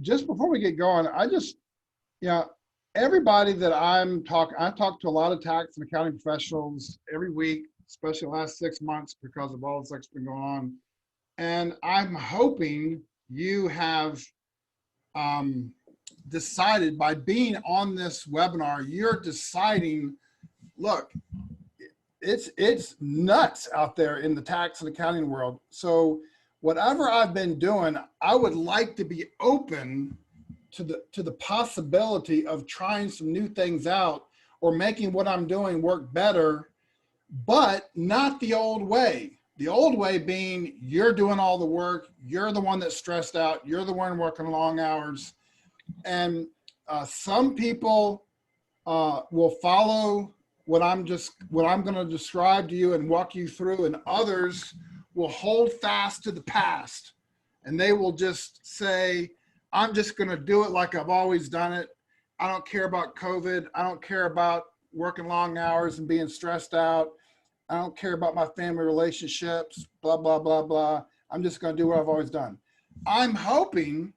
just before we get going, everybody that I talk to a lot of tax and accounting professionals every week, especially the last 6 months because of all the stuff that's been going on. And I'm hoping you have decided by being on this webinar, you're deciding, look, it's nuts out there in the tax and accounting world. So whatever I've been doing, I would like to be open to the possibility of trying some new things out or making what I'm doing work better, but not the old way. The old way being you're doing all the work, you're the one that's stressed out, you're the one working long hours. And some people will follow what I'm going to describe to you and walk you through, and others will hold fast to the past, and they will just say, I'm just going to do it like I've always done it. I don't care about COVID. I don't care about working long hours and being stressed out. I don't care about my family relationships, blah, blah, blah, blah. I'm just going to do what I've always done. I'm hoping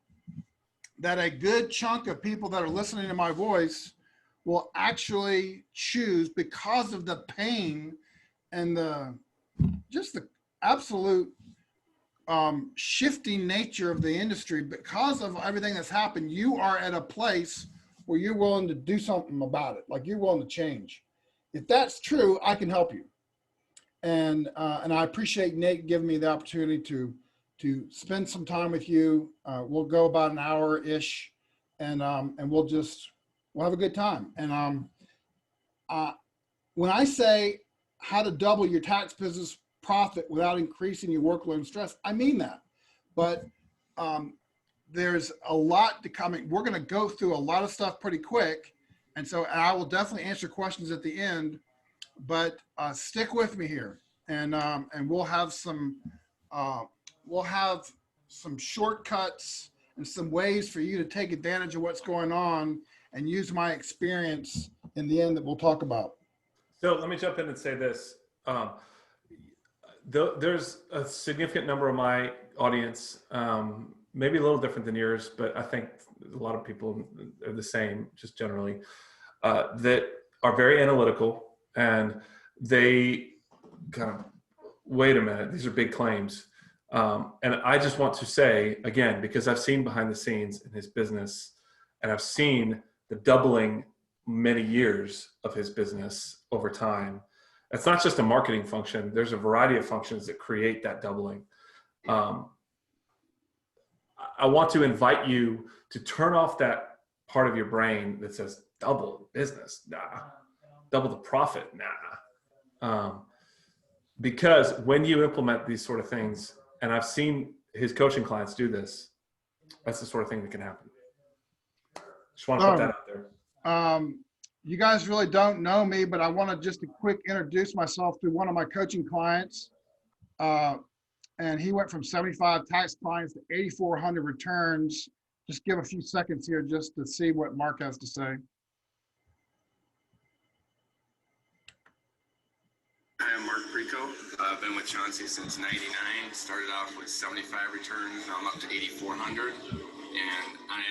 that a good chunk of people that are listening to my voice will actually choose, because of the pain and the absolute shifting nature of the industry, because of everything that's happened. You are at a place where you're willing to do something about it, like you're willing to change. If that's true, I can help you. And I appreciate Nate giving me the opportunity to spend some time with you. We'll go about an hour-ish, and we'll have a good time. And when I say how to double your tax business profit without increasing your workload and stress, I mean that. But there's a lot to come. We're going to go through a lot of stuff pretty quick, and I will definitely answer questions at the end. But stick with me here, and we'll have some shortcuts and some ways for you to take advantage of what's going on and use my experience in the end that we'll talk about. So let me jump in and say this. There's a significant number of my audience, maybe a little different than yours, but I think a lot of people are the same, just generally, that are very analytical, and they kind of, wait a minute, these are big claims. And I just want to say, again, because I've seen behind the scenes in his business, and I've seen the doubling many years of his business over time. It's not just a marketing function. There's a variety of functions that create that doubling. I want to invite you to turn off that part of your brain that says double business, nah. Double the profit, nah. Because when you implement these sort of things, and I've seen his coaching clients do this, that's the sort of thing that can happen. Just want to put that out there. You guys really don't know me, but I want to just quick introduce myself to one of my coaching clients. And he went from 75 tax clients to 8,400 returns. Just give a few seconds here just to see what Mark has to say. Hi, I'm Mark Preco. I've been with Chauncey since '99. Started off with 75 returns. Now I'm up to 8,400. And I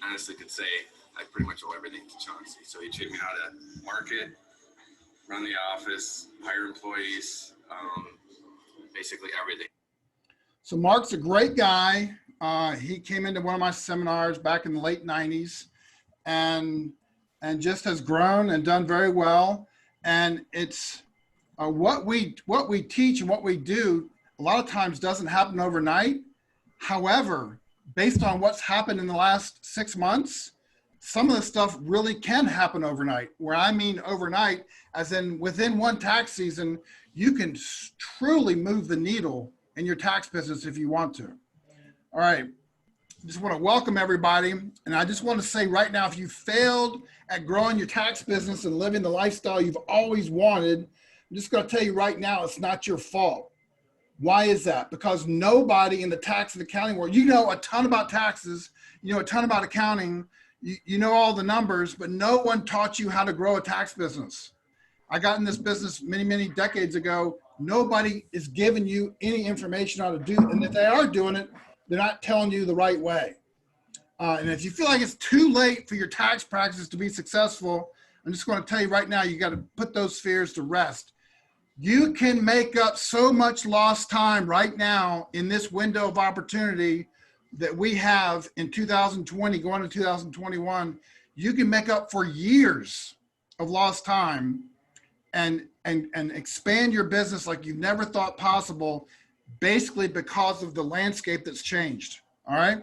honestly could say I pretty much owe everything to Chauncey. So he showed me how to market, run the office, hire employees, basically everything. So Mark's a great guy. He came into one of my seminars back in the late 90s and just has grown and done very well. And it's what we teach and what we do a lot of times doesn't happen overnight. However, based on what's happened in the last 6 months, some of the stuff really can happen overnight. Where I mean overnight, as in within one tax season, you can truly move the needle in your tax business if you want to. All right, just want to welcome everybody. And I just want to say right now, if you failed at growing your tax business and living the lifestyle you've always wanted, I'm just going to tell you right now, it's not your fault. Why is that? Because nobody in the tax and accounting world, you know a ton about taxes, you know a ton about accounting, you know all the numbers, but no one taught you how to grow a tax business. I got in this business many, many decades ago. Nobody is giving you any information on how to do it. And if they are doing it, they're not telling you the right way. And if you feel like it's too late for your tax practice to be successful, I'm just going to tell you right now, you got to put those fears to rest. You can make up so much lost time right now in this window of opportunity that we have in 2020 going to 2021. You can make up for years of lost time and expand your business like you've never thought possible, basically because of the landscape that's changed. All right.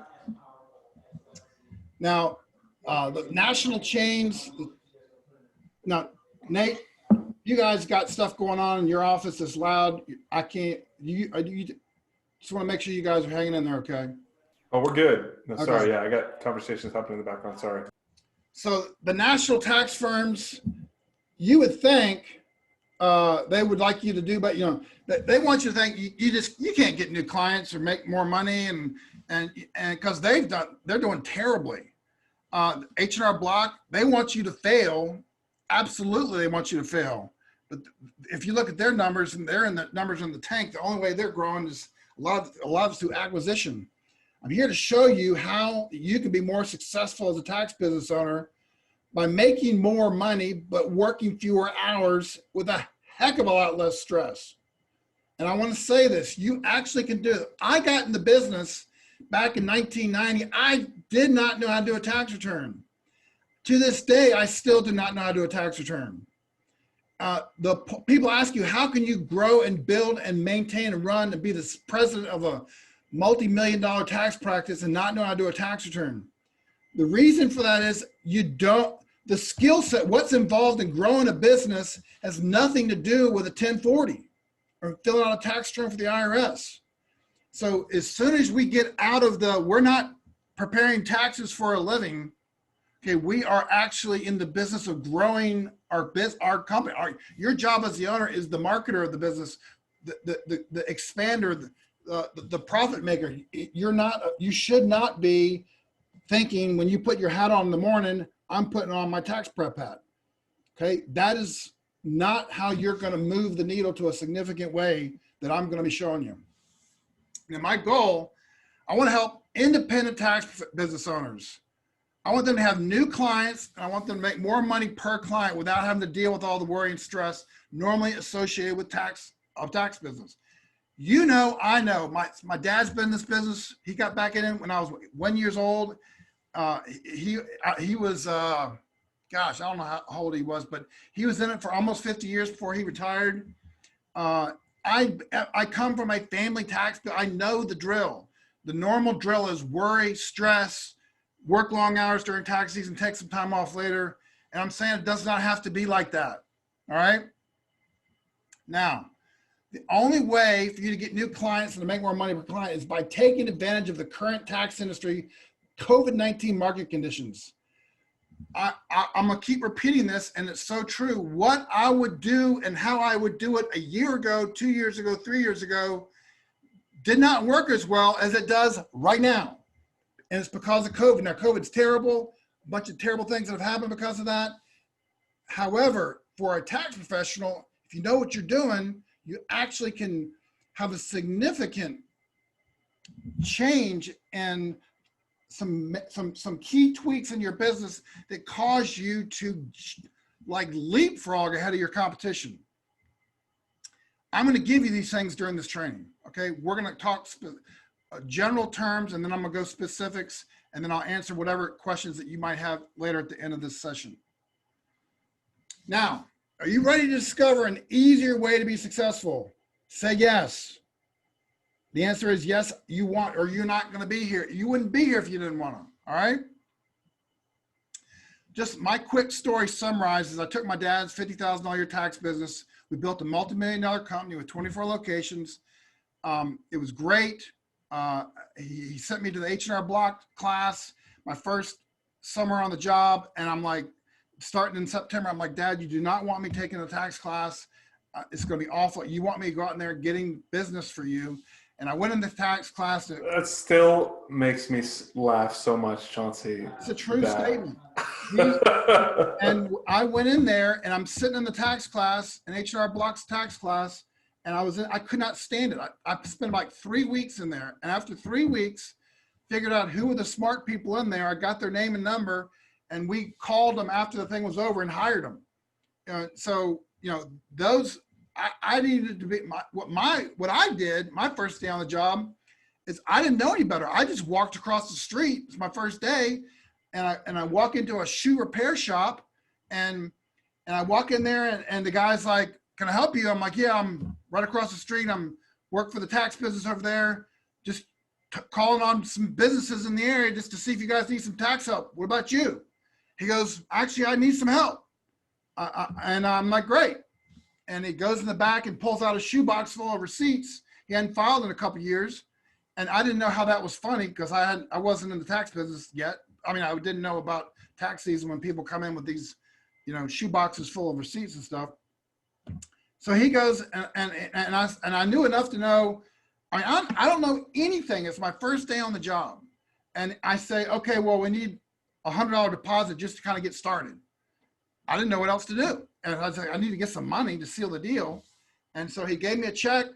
Now, the national chains. Now, Nate, you guys got stuff going on in your office that's loud. I can't. You just want to make sure you guys are hanging in there, okay? Oh, we're good. No, Okay. sorry. Yeah, I got conversations happening in the background. Sorry. So the national tax firms, you would think they would like you to do, but you know they want you to think you can't get new clients or make more money, and because they're doing terribly. H&R Block, they want you to fail. Absolutely, they want you to fail. But if you look at their numbers, and they're in the numbers in the tank, the only way they're growing is a lot of through acquisition. I'm here to show you how you can be more successful as a tax business owner by making more money, but working fewer hours with a heck of a lot less stress. And I want to say this, you actually can do it. I got in the business back in 1990. I did not know how to do a tax return. To this day, I still do not know how to do a tax return. The people ask you, how can you grow and build and maintain and run and be the president of a multi-million-dollar tax practice and not know how to do a tax return? The reason for that is the skill set, what's involved in growing a business has nothing to do with a 1040 or filling out a tax return for the IRS. So as soon as we get out of we're not preparing taxes for a living, okay, we are actually in the business of growing our company. Your job as the owner is the marketer of the business, the expander, the profit maker. You should not be thinking when you put your hat on in the morning, I'm putting on my tax prep hat. Okay, that is not how you're going to move the needle to a significant way that I'm going to be showing you. Now, my goal, I want to help independent tax business owners. I want them to have new clients, and I want them to make more money per client without having to deal with all the worry and stress normally associated with tax business. You know, I know, my dad's been in this business. He got back in it when I was 1 year old. He was, gosh, I don't know how old he was, but he was in it for almost 50 years before he retired. I come from a family tax, I know the drill. The normal drill is worry, stress, work long hours during tax season, take some time off later. And I'm saying it does not have to be like that. All right. Now, the only way for you to get new clients and to make more money per client is by taking advantage of the current tax industry, COVID-19 market conditions. I'm going to keep repeating this, and it's so true. What I would do and how I would do it a year ago, 2 years ago, 3 years ago, did not work as well as it does right now. And it's because of COVID. Now, COVID's terrible, a bunch of terrible things that have happened because of that. However, for a tax professional, if you know what you're doing, you actually can have a significant change and some key tweaks in your business that cause you to like leapfrog ahead of your competition. I'm going to give you these things during this training. Okay, we're going to talk general terms, and then I'm going to go specifics, and then I'll answer whatever questions that you might have later at the end of this session. Now, are you ready to discover an easier way to be successful? Say yes. The answer is yes, you want, or you're not going to be here. You wouldn't be here if you didn't want to. All right. Just my quick story summarizes. I took my dad's $50,000 a year tax business. We built a multi-million-dollar company with 24 locations. It was great. He sent me to the H&R Block class, my first summer on the job. And I'm like, starting in September, I'm like, Dad, you do not want me taking a tax class. It's going to be awful. You want me to go out in there getting business for you. And I went into tax class. That still makes me laugh so much, Chauncey. It's a true statement. And I went in there and I'm sitting in the tax class, in H&R Block's tax class, and I could not stand it. I spent like 3 weeks in there. And after 3 weeks, figured out who were the smart people in there. I got their name and number, and we called them after the thing was over and hired them. So, you know, those, I needed to be, what I did, my first day on the job is I didn't know any better. I just walked across the street. It's my first day. And I walk into a shoe repair shop, and I walk in there, and the guy's like, "Can I help you?" I'm like, "Yeah, I'm right across the street. I'm work for the tax business over there. Just calling on some businesses in the area just to see if you guys need some tax help. What about you?" He goes, "Actually, I need some help." And I'm like, "Great." And he goes in the back and pulls out a shoebox full of receipts he hadn't filed in a couple of years. And I didn't know how that was funny because I wasn't in the tax business yet. I mean, I didn't know about tax season when people come in with these, you know, shoe boxes full of receipts and stuff. So he goes, and I knew enough to know, I mean, I don't know anything. It's my first day on the job. And I say, "Okay, well, we need $100 deposit just to kind of get started." I didn't know what else to do. And I was like, I need to get some money to seal the deal. And so he gave me a check,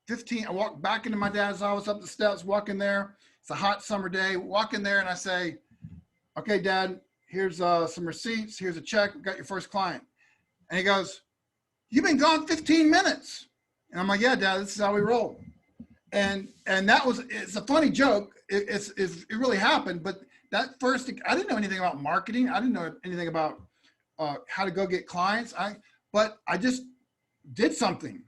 15. I walked back into my dad's office, up the steps, walk in there. It's a hot summer day. Walk in there and I say, "Okay, Dad, here's some receipts. Here's a check. Got your first client." And he goes, "You've been gone 15 minutes. And I'm like, "Yeah, Dad, this is how we roll." And it's a funny joke. It really happened. But that first, I didn't know anything about marketing. I didn't know anything about how to go get clients. But I just did something.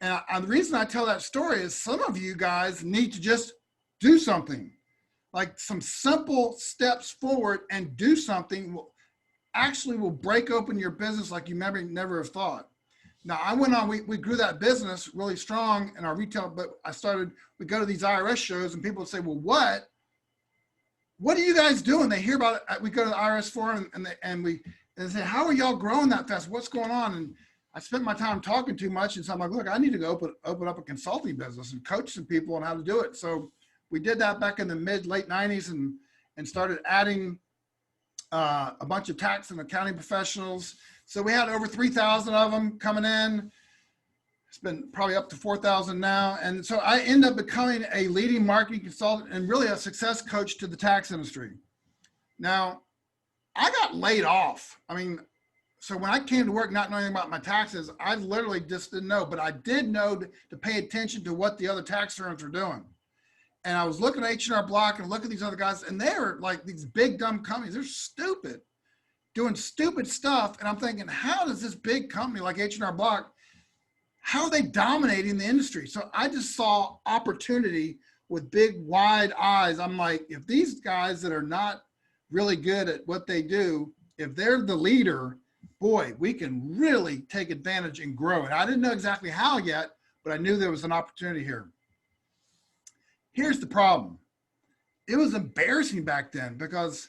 And the reason I tell that story is some of you guys need to just do something. Like some simple steps forward and do something will break open your business like you never have thought. Now I went on, we grew that business really strong in our retail, but we go to these IRS shows and people would say, "Well, what are you guys doing?" They hear about it. We go to the IRS forum and they say, "How are y'all growing that fast? What's going on?" And I spent my time talking too much. And so I'm like, "Look, I need to go open up a consulting business and coach some people on how to do it." So we did that back in the late 90s and started adding a bunch of tax and accounting professionals. So we had over 3,000 of them coming in. It's been probably up to 4,000 now. And so I ended up becoming a leading marketing consultant and really a success coach to the tax industry. Now, I got laid off. I mean, so when I came to work not knowing about my taxes, I literally just didn't know, but I did know to pay attention to what the other tax firms were doing. And I was looking at H&R Block and look at these other guys, and they were like these big dumb companies. They're stupid, doing stupid stuff. And I'm thinking, how does this big company like H&R Block, how are they dominating the industry? So I just saw opportunity with big wide eyes. I'm like, if these guys that are not really good at what they do, if they're the leader, boy, we can really take advantage and grow it. I didn't know exactly how yet, but I knew there was an opportunity here. Here's the problem. It was embarrassing back then because,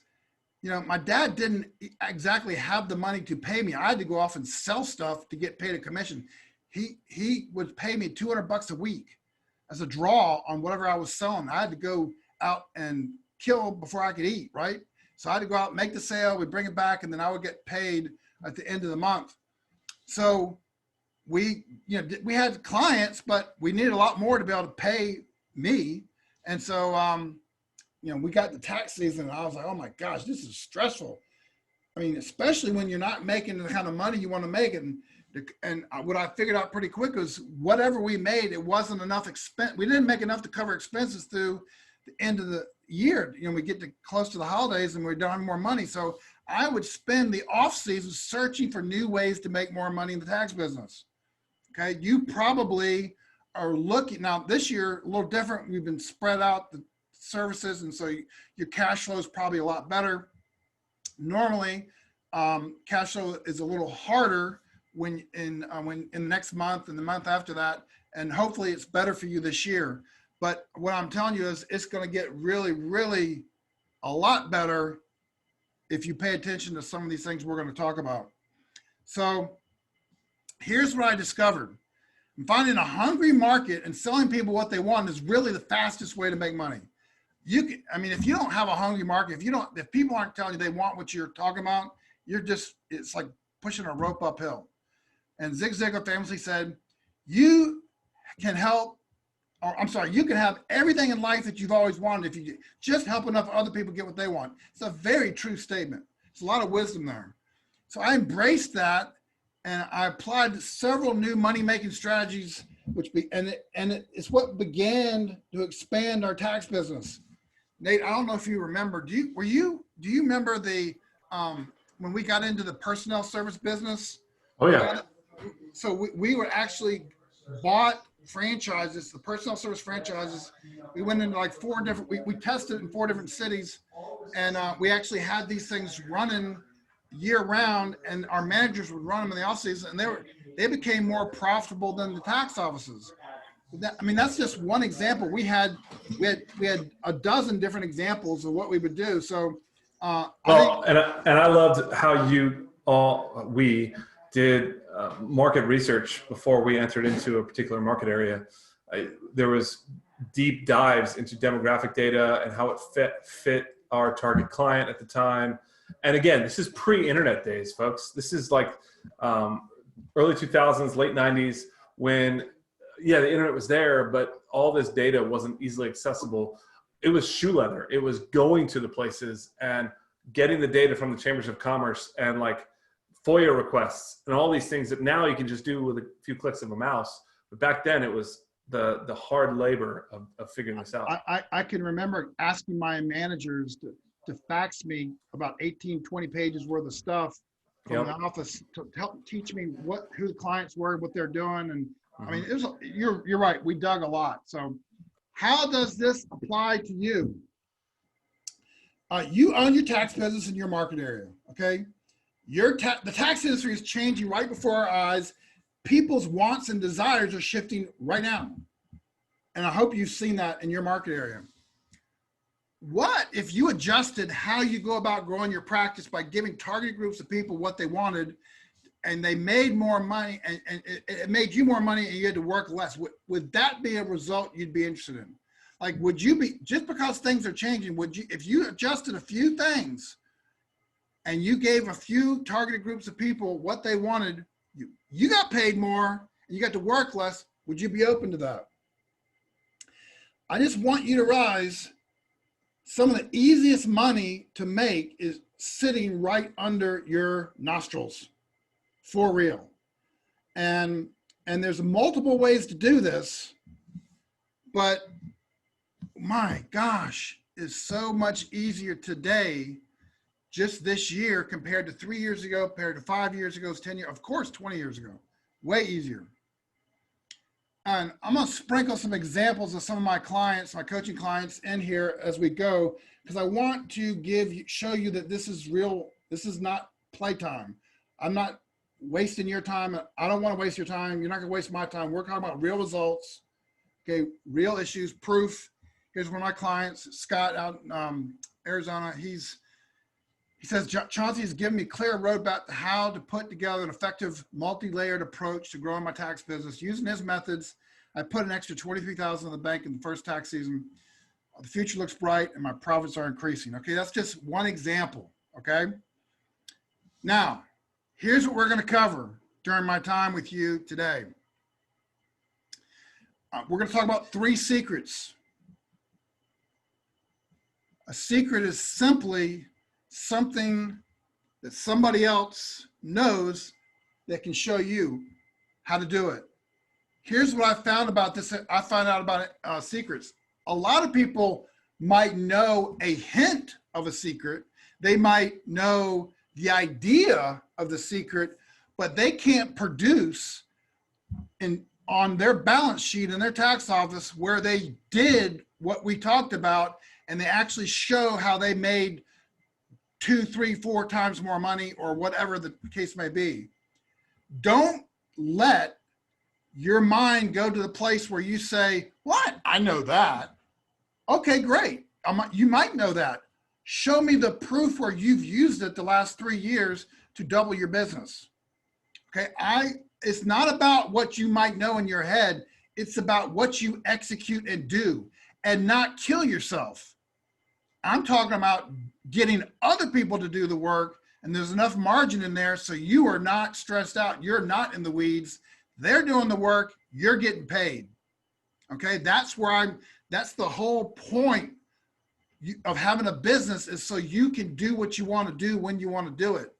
you know, my dad didn't exactly have the money to pay me. I had to go off and sell stuff to get paid a commission. He would pay me $200 a week as a draw on whatever I was selling. I had to go out and kill before I could eat, right? So I had to go out, make the sale, we'd bring it back, and then I would get paid at the end of the month. So we had clients, but we needed a lot more to be able to pay me. And so, we got the tax season and I was like, "Oh my gosh, this is stressful." I mean, especially when you're not making the kind of money you want to make. And what I figured out pretty quick was whatever we made, it wasn't enough expense. We didn't make enough to cover expenses through the end of the year. We get close to the holidays and we don't have more money. So I would spend the off season searching for new ways to make more money in the tax business. Okay. You probably are looking now this year, a little different. We've been spread out the services. And so your cash flow is probably a lot better. Normally, cash flow is a little harder when in the next month and the month after that, and hopefully it's better for you this year. But what I'm telling you is it's going to get really, really a lot better if you pay attention to some of these things we're going to talk about. So here's what I discovered. Finding a hungry market and selling people what they want is really the fastest way to make money. If you don't have a hungry market, if people aren't telling you they want what you're talking about, it's like pushing a rope uphill. And Zig Ziglar famously said, you can help or I'm sorry, you can have everything in life that you've always wanted if you just help enough other people get what they want. It's a very true statement. It's a lot of wisdom there. So I embraced that, and I applied several new money-making strategies, it's what began to expand our tax business. Nate, I don't know if you remember. Do you remember the when we got into the personnel service business? Oh yeah. So we were actually bought franchises, the personnel service franchises. We went into like we tested in 4 different cities, and we actually had these things running year round, and our managers would run them in the off season, and they became more profitable than the tax offices. That's just one example. We had a dozen different examples of what we would do. So, I loved how we did market research before we entered into a particular market area. There was deep dives into demographic data and how it fit our target client at the time. And again, this is pre-internet days, folks. This is like early 2000s, late 90s, when the internet was there, but all this data wasn't easily accessible. It was shoe leather. It was going to the places and getting the data from the chambers of commerce and like FOIA requests and all these things that now you can just do with a few clicks of a mouse. But back then it was the hard labor of figuring this out. I can remember asking my managers to fax me about 18, 20 pages worth of stuff from the office to help teach me who the clients were, what they're doing. And you're right. We dug a lot. So how does this apply to you? You own your tax business in your market area. Okay. The tax industry is changing right before our eyes. People's wants and desires are shifting right now. And I hope you've seen that in your market area. What if you adjusted how you go about growing your practice by giving targeted groups of people what they wanted, and they made more money, and it made you more money, and you had to work less? Would that be a result you'd be interested in? Like, would you be, just because things are changing, if you adjusted a few things and you gave a few targeted groups of people what they wanted, you got paid more, and you got to work less, would you be open to that? I just want you to realize some of the easiest money to make is sitting right under your nostrils, for real. And there's multiple ways to do this, but my gosh, it's so much easier today, just this year, compared to 3 years ago, compared to 5 years ago, 10 years, of course, 20 years ago, way easier. And I'm going to sprinkle some examples of some of my clients, my coaching clients, in here as we go, because I want to show you that this is real. This is not playtime. I'm not wasting your time. I don't want to waste your time. You're not going to waste my time. We're talking about real results, okay, real issues, proof. Here's one of my clients, Scott, out in Arizona. He says, Chauncey has given me clear roadmap to how to put together an effective multi-layered approach to growing my tax business. Using his methods, I put an extra $23,000 in the bank in the first tax season. The future looks bright and my profits are increasing. Okay, that's just one example, okay? Now, here's what we're gonna cover during my time with you today. We're gonna talk about 3 secrets. A secret is simply something that somebody else knows that can show you how to do it. Here's what I found about this. I found out about secrets. A lot of people might know a hint of a secret. They might know the idea of the secret, but they can't produce on their balance sheet in their tax office where they did what we talked about, and they actually show how they made 2, 3, 4 times more money, or whatever the case may be. Don't let your mind go to the place where you say, what? I know that. Okay, great. You might know that. Show me the proof where you've used it the last 3 years to double your business. Okay, it's not about what you might know in your head. It's about what you execute and do, and not kill yourself. I'm talking about getting other people to do the work, and there's enough margin in there so you are not stressed out. You're not in the weeds. They're doing the work. You're getting paid. Okay, that's the whole point of having a business, is so you can do what you want to do when you want to do it.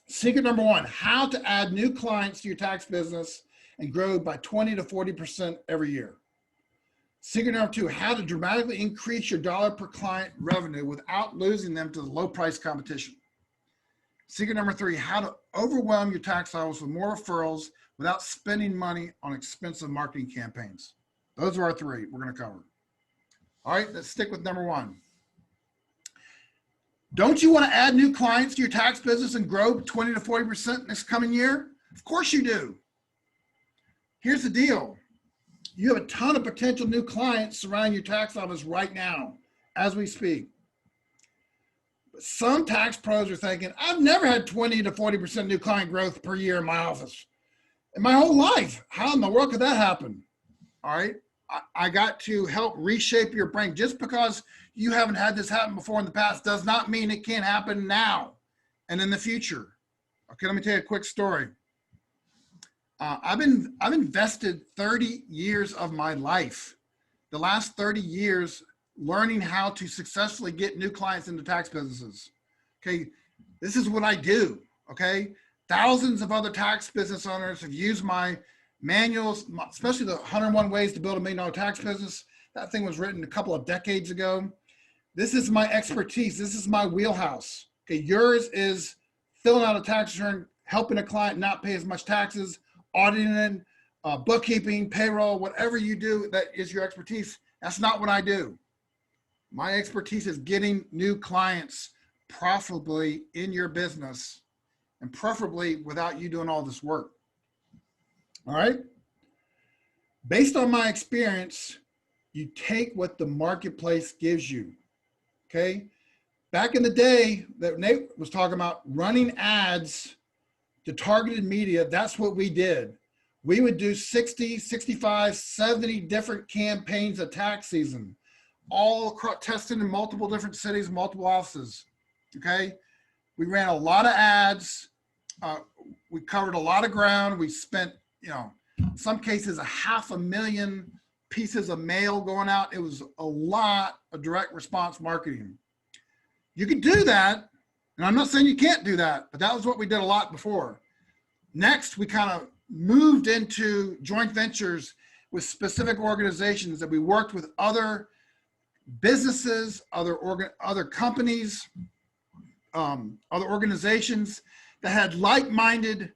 Secret number one, how to add new clients to your tax business and grow by 20 to 40% every year. Secret number two, how to dramatically increase your dollar per client revenue without losing them to the low price competition. Secret number three, how to overwhelm your tax office with more referrals without spending money on expensive marketing campaigns. Those are our three we're going to cover. All right, let's stick with number one. Don't you want to add new clients to your tax business and grow 20 to 40% next coming year? Of course you do. Here's the deal. You have a ton of potential new clients surrounding your tax office right now as we speak. But some tax pros are thinking, I've never had 20 to 40% new client growth per year in my office in my whole life. How in the world could that happen? All right. I got to help reshape your brain. Just because you haven't had this happen before in the past does not mean it can't happen now and in the future. Okay, let me tell you a quick story. I've invested 30 years of my life, the last 30 years, learning how to successfully get new clients into tax businesses. Okay, this is what I do. Okay, thousands of other tax business owners have used my manuals, especially the 101 Ways to Build a $1 Million Tax Business. That thing was written a couple of decades ago. This is my expertise. This is my wheelhouse. Okay, yours is filling out a tax return, helping a client not pay as much taxes, auditing, bookkeeping, payroll, whatever you do that is your expertise. That's not what I do. My expertise is getting new clients profitably in your business, and preferably without you doing all this work. All right. Based on my experience, you take what the marketplace gives you. Okay. Back in the day that Nate was talking about running ads to targeted media, that's what we did. We would do 60, 65, 70 different campaigns a tax season, all across, tested in multiple different cities, multiple offices. Okay. We ran a lot of ads. We covered a lot of ground. We spent, in some cases, 500,000 pieces of mail going out. It was a lot of direct response marketing. You can do that, and I'm not saying you can't do that, but that was what we did a lot before. Next, we kind of moved into joint ventures with specific organizations that we worked with other businesses, other companies, other organizations that had like-minded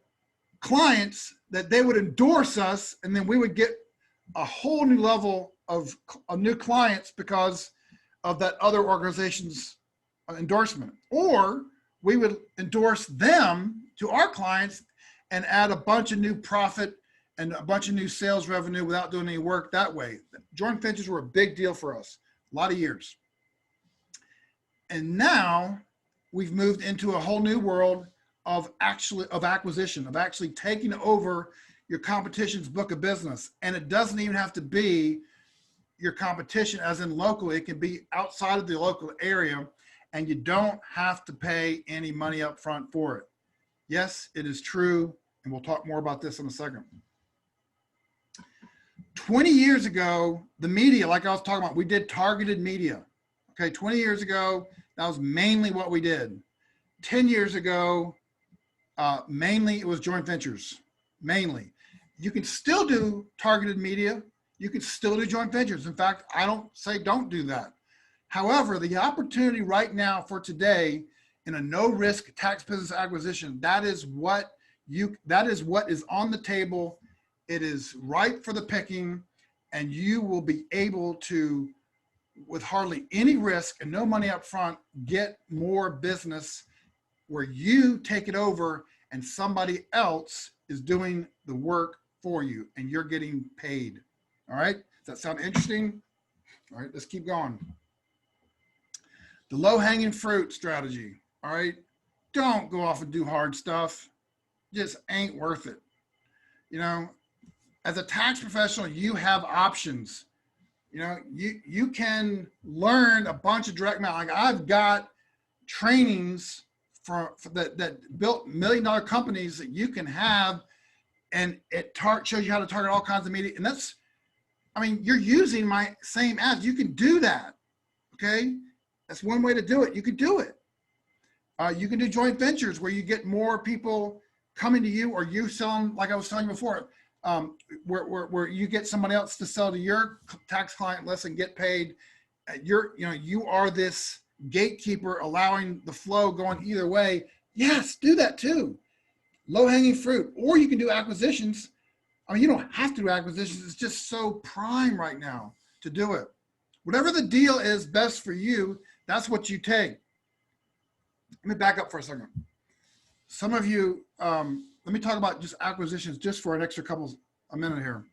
clients that they would endorse us, and then we would get a whole new level of new clients because of that other organization's endorsement. Or we would endorse them to our clients and add a bunch of new profit and a bunch of new sales revenue without doing any work that way. Joint ventures were a big deal for us, a lot of years. And now we've moved into a whole new world of acquisition, of actually taking over your competition's book of business. And it doesn't even have to be your competition as in locally. It can be outside of the local area, and you don't have to pay any money up front for it. Yes, it is true. And we'll talk more about this in a second. 20 years ago, the media, like I was talking about, we did targeted media. Okay, 20 years ago, that was mainly what we did. 10 years ago, mainly it was joint ventures, mainly. You can still do targeted media. You can still do joint ventures. In fact, I don't say don't do that. However, the opportunity right now for today in a no-risk tax business acquisition, that is what is on the table. It is ripe for the picking, and you will be able to, with hardly any risk and no money up front, get more business where you take it over and somebody else is doing the work for you and you're getting paid. All right. Does that sound interesting? All right, let's keep going. The low-hanging fruit strategy. All right. Don't go off and do hard stuff. Just ain't worth it. As a tax professional, you have options. You can learn a bunch of direct mail. Like I've got trainings for that built $1 million companies that you can have and it shows you how to target all kinds of media. And that's, I mean, you're using my same ads. You can do that. Okay. That's one way to do it. You could do it. You can do joint ventures where you get more people coming to you, or you sell them, like I was telling you before, where you get somebody else to sell to your tax client list and get paid. You are this gatekeeper, allowing the flow going either way. Yes, do that too. Low-hanging fruit. Or you can do acquisitions. I mean, you don't have to do acquisitions. It's just so prime right now to do it. Whatever the deal is best for you, that's what you take. Let me back up for a second. Some of you, let me talk about just acquisitions just for an extra a minute here.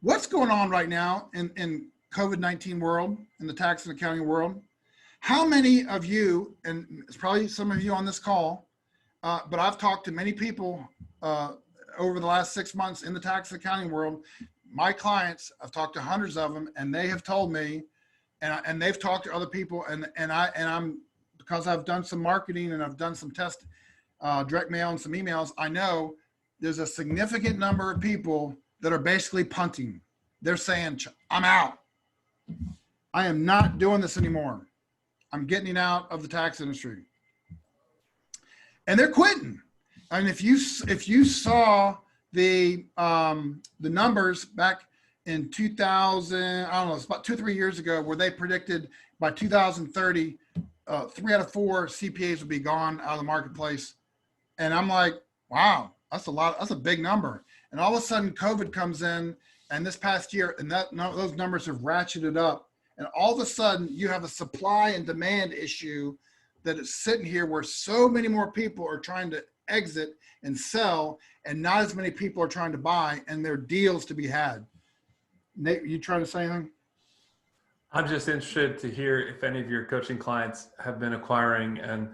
What's going on right now in COVID-19 world, in the tax and accounting world? How many of you, and it's probably some of you on this call, but I've talked to many people over the last 6 months in the tax and accounting world. My clients, I've talked to hundreds of them, and they have told me, and they've talked to other people, and I'm, because I've done some marketing and I've done some test direct mail and some emails, I know there's a significant number of people that are basically punting. They're saying, I'm out. I am not doing this anymore. I'm getting out of the tax industry. And they're quitting. And if you saw the numbers back in 2000, I don't know, it's about 2 or 3 years ago, where they predicted by 2030, 3 out of 4 CPAs would be gone out of the marketplace. And I'm like, wow, that's a lot. That's a big number. And all of a sudden COVID comes in, and this past year, and those numbers have ratcheted up. And all of a sudden you have a supply and demand issue that is sitting here, where so many more people are trying to exit and sell, and not as many people are trying to buy, and there are deals to be had. Nate, you trying to say anything? I'm just interested to hear if any of your coaching clients have been acquiring, and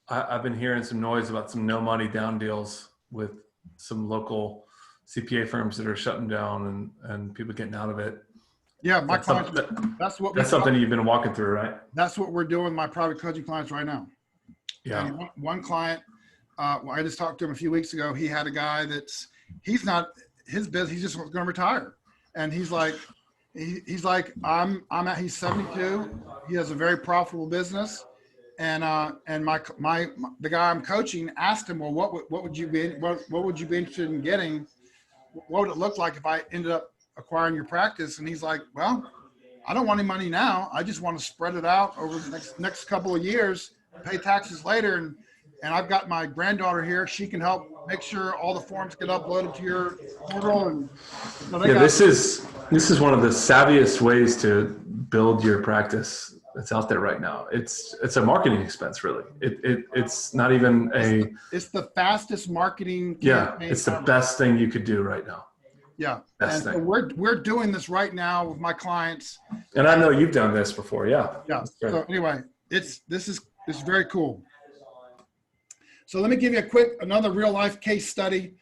I've been hearing some noise about some no money down deals with some local CPA firms that are shutting down and people getting out of it. Yeah, my That's clients, that's something you've been walking through, right? That's what we're doing with my private coaching clients right now. Yeah. And one client, I just talked to him a few weeks ago. He had a guy he's not his business. He's just going to retire. And he's like, he's 72. He has a very profitable business. And the guy I'm coaching asked him, well, what would you be interested in getting? What would it look like if I ended up acquiring your practice? And he's like, well, I don't want any money now. I just want to spread it out over the next couple of years, pay taxes later. And I've got my granddaughter here. She can help make sure all the forms get uploaded to your portal. And this is one of the savviest ways to build your practice that's out there right now. It's a marketing expense, really. It's not even it's the fastest marketing campaign. Yeah, it's the best thing you could do right now. Yeah. And so we're doing this right now with my clients. And I know you've done this before. Yeah. Yeah. So anyway, this is very cool. So let me give you another real life case study.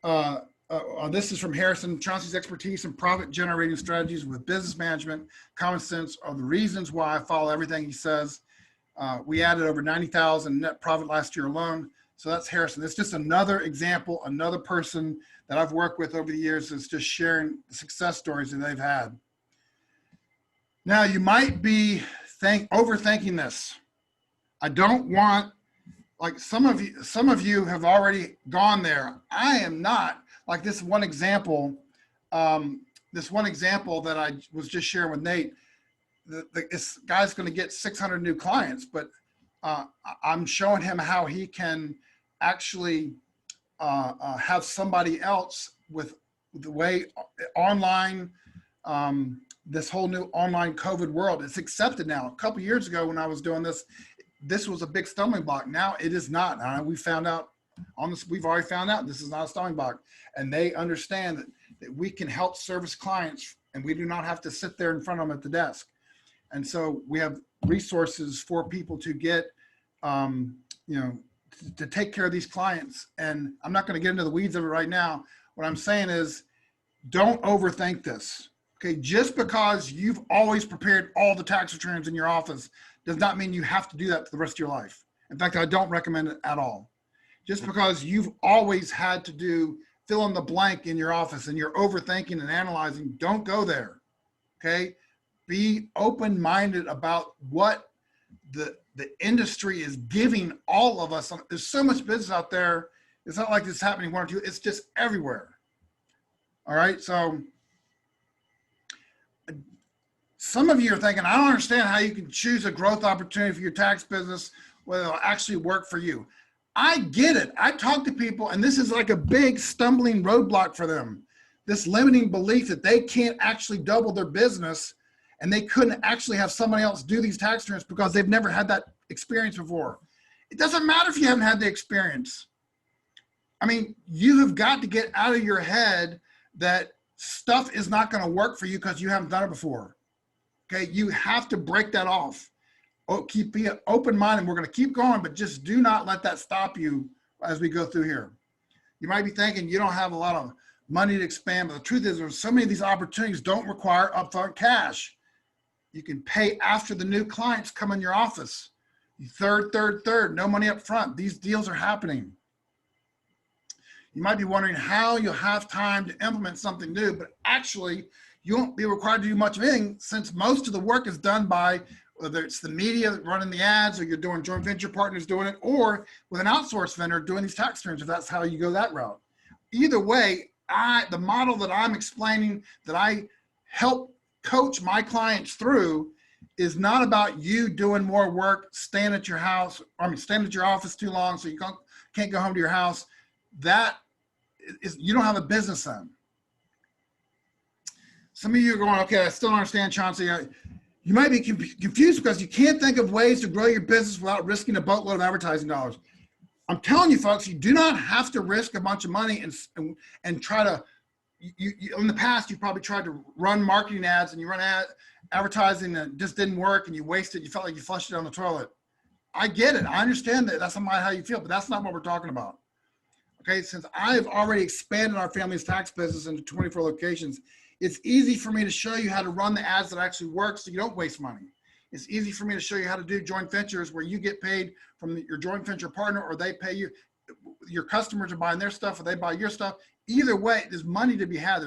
This is from Harrison. Chauncey's expertise in profit generating strategies with business management, common sense are the reasons why I follow everything he says. We added over 90,000 net profit last year alone. So that's Harrison. It's just another example, another person that I've worked with over the years that's just sharing the success stories that they've had. Now you might be overthinking this. I don't want, like some of you have already gone there. I am not. Like this one example that I was just sharing with Nate, this guy's going to get 600 new clients, but I'm showing him how he can actually have somebody else with the way online, this whole new online COVID world. It's accepted now. A couple of years ago when I was doing this was a big stumbling block. Now it is not. We've already found out this is not a stumbling block, and they understand that we can help service clients, and we do not have to sit there in front of them at the desk. And so we have resources for people to get, to take care of these clients. And I'm not going to get into the weeds of it right now. What I'm saying is, don't overthink this. Okay, just because you've always prepared all the tax returns in your office does not mean you have to do that for the rest of your life. In fact, I don't recommend it at all. Just because you've always had to do fill in the blank in your office and you're overthinking and analyzing, don't go there. Okay. Be open-minded about what the industry is giving all of us. There's so much business out there. It's not like it's happening one or two, it's just everywhere. All right. So some of you are thinking, I don't understand how you can choose a growth opportunity for your tax business where it'll actually work for you. I get it. I talk to people, and this is like a big stumbling roadblock for them. This limiting belief that they can't actually double their business and they couldn't actually have somebody else do these tax returns because they've never had that experience before. It doesn't matter if you haven't had the experience. I mean, you have got to get out of your head that stuff is not going to work for you because you haven't done it before. Okay, you have to break that off. Be open-minded. We're going to keep going, but just do not let that stop you as we go through here. You might be thinking you don't have a lot of money to expand, but the truth is there's so many of these opportunities don't require upfront cash. You can pay after the new clients come in your office. Third, no money up front. These deals are happening. You might be wondering how you'll have time to implement something new, but actually you won't be required to do much of anything since most of the work is done by whether it's the media running the ads or you're doing joint venture partners doing it or with an outsourced vendor doing these tax returns if that's how you go that route. Either way, the model that I'm explaining that I help coach my clients through is not about you doing more work, staying at your house, staying at your office too long so you can't go home to your house. That is, you don't have a business then. Some of you are going, okay, I still don't understand, Chauncey. You might be confused because you can't think of ways to grow your business without risking a boatload of advertising dollars. I'm telling you, folks, you do not have to risk a bunch of money and try to, in the past, you've probably tried to run marketing ads and you run advertising and it just didn't work and you wasted, you felt like you flushed it down the toilet. I get it. I understand that. That's not how you feel, but that's not what we're talking about. Okay, since I've already expanded our family's tax business into 24 locations, it's easy for me to show you how to run the ads that actually work so you don't waste money. It's easy for me to show you how to do joint ventures where you get paid from your joint venture partner or they pay you. Your customers are buying their stuff or they buy your stuff. Either way, there's money to be had.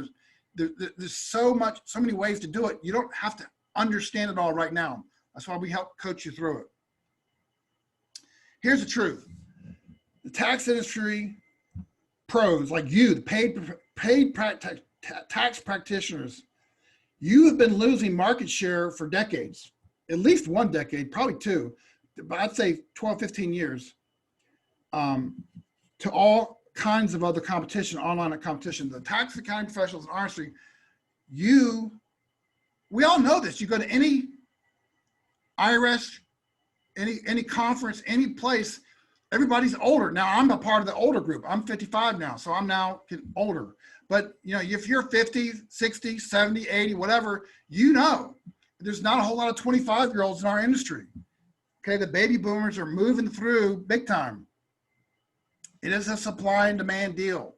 There's so many ways to do it. You don't have to understand it all right now. That's why we help coach you through it. Here's the truth. The tax industry pros like you, the paid tax practitioners, you have been losing market share for decades, at least one decade, probably two, but I'd say 12, 15 years, to all kinds of other competition, online competition. The tax accounting professionals in our industry, we all know this. You go to any IRS, any conference, any place, everybody's older. Now I'm a part of the older group. I'm 55 now, so I'm now older. But you know, if you're 50, 60, 70, 80, whatever, you know, there's not a whole lot of 25-year-olds in our industry. Okay, the baby boomers are moving through big time. It is a supply and demand deal.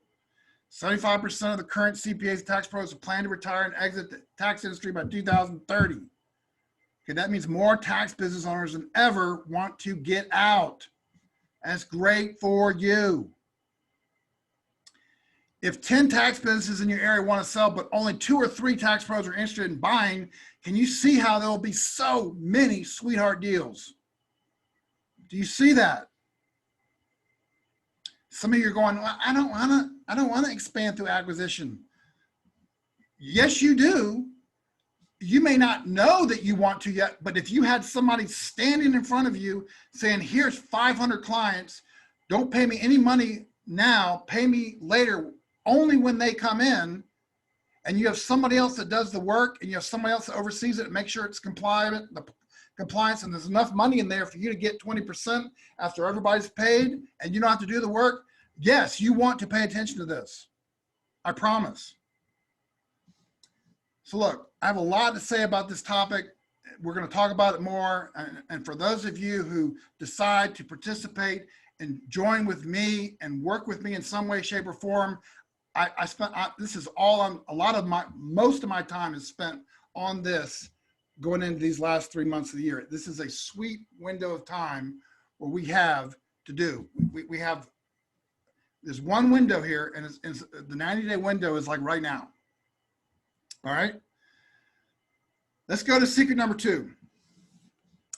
75% of the current CPAs tax pros plan to retire and exit the tax industry by 2030. Okay, that means more tax business owners than ever want to get out. That's great for you. If 10 tax businesses in your area want to sell, but only 2 or 3 tax pros are interested in buying, can you see how there will be so many sweetheart deals? Do you see that? Some of you are going, well, I don't want to expand through acquisition. Yes, you do. You may not know that you want to yet, but if you had somebody standing in front of you saying, here's 500 clients, don't pay me any money now, pay me later, only when they come in, and you have somebody else that does the work and you have somebody else that oversees it and make sure it's compliance, and there's enough money in there for you to get 20% after everybody's paid and you don't have to do the work. Yes, you want to pay attention to this. I promise. So look, I have a lot to say about this topic. We're going to talk about it more. And for those of you who decide to participate and join with me and work with me in some way, shape, or form, this is all on most of my time is spent on this going into these last 3 months of the year. This is a sweet window of time where we have to do. We have There's one window here, and it's the 90-day window is like right now. All right. Let's go to secret number 2.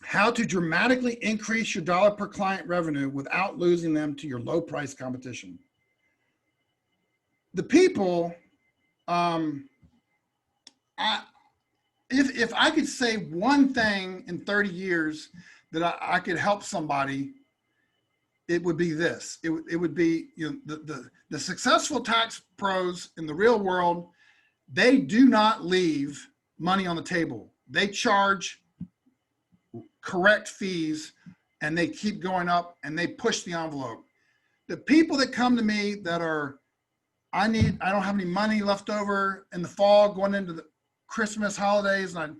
How to dramatically increase your dollar per client revenue without losing them to your low price competition. The people, if I could say one thing in 30 years that I could help somebody, it would be this. It would be, you know, the successful tax pros in the real world, they do not leave money on the table. They charge correct fees and they keep going up and they push the envelope. The people that come to me that are, I don't have any money left over in the fall going into the Christmas holidays, and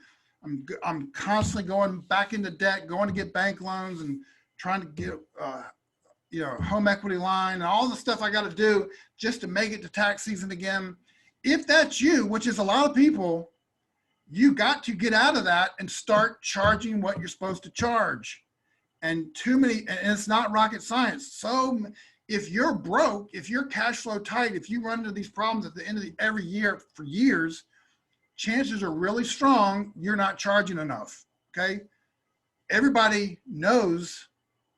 I'm constantly going back into debt, going to get bank loans and trying to get you know, home equity line and all the stuff I got to do just to make it to tax season again. If that's you, which is a lot of people, you got to get out of that and start charging what you're supposed to charge. And it's not rocket science. So if you're broke, if you're cash flow tight, if you run into these problems at the end of every year for years, chances are really strong you're not charging enough. Okay. Everybody knows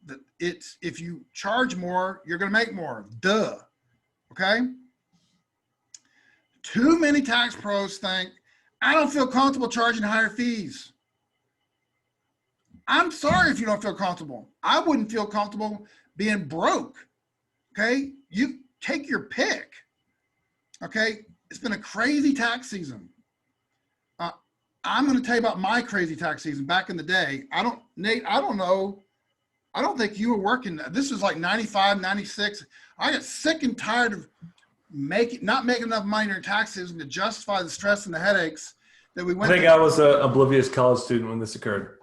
that if you charge more, you're going to make more. Duh. Okay. Too many tax pros think, I don't feel comfortable charging higher fees. I'm sorry if you don't feel comfortable. I wouldn't feel comfortable being broke. Okay. You take your pick. Okay. It's been a crazy tax season. I'm going to tell you about my crazy tax season back in the day. Nate, I don't know. I don't think you were working. This was like 95, 96. I got sick and tired of not making enough money during tax season to justify the stress and the headaches that we went through. I think I was an oblivious college student when this occurred.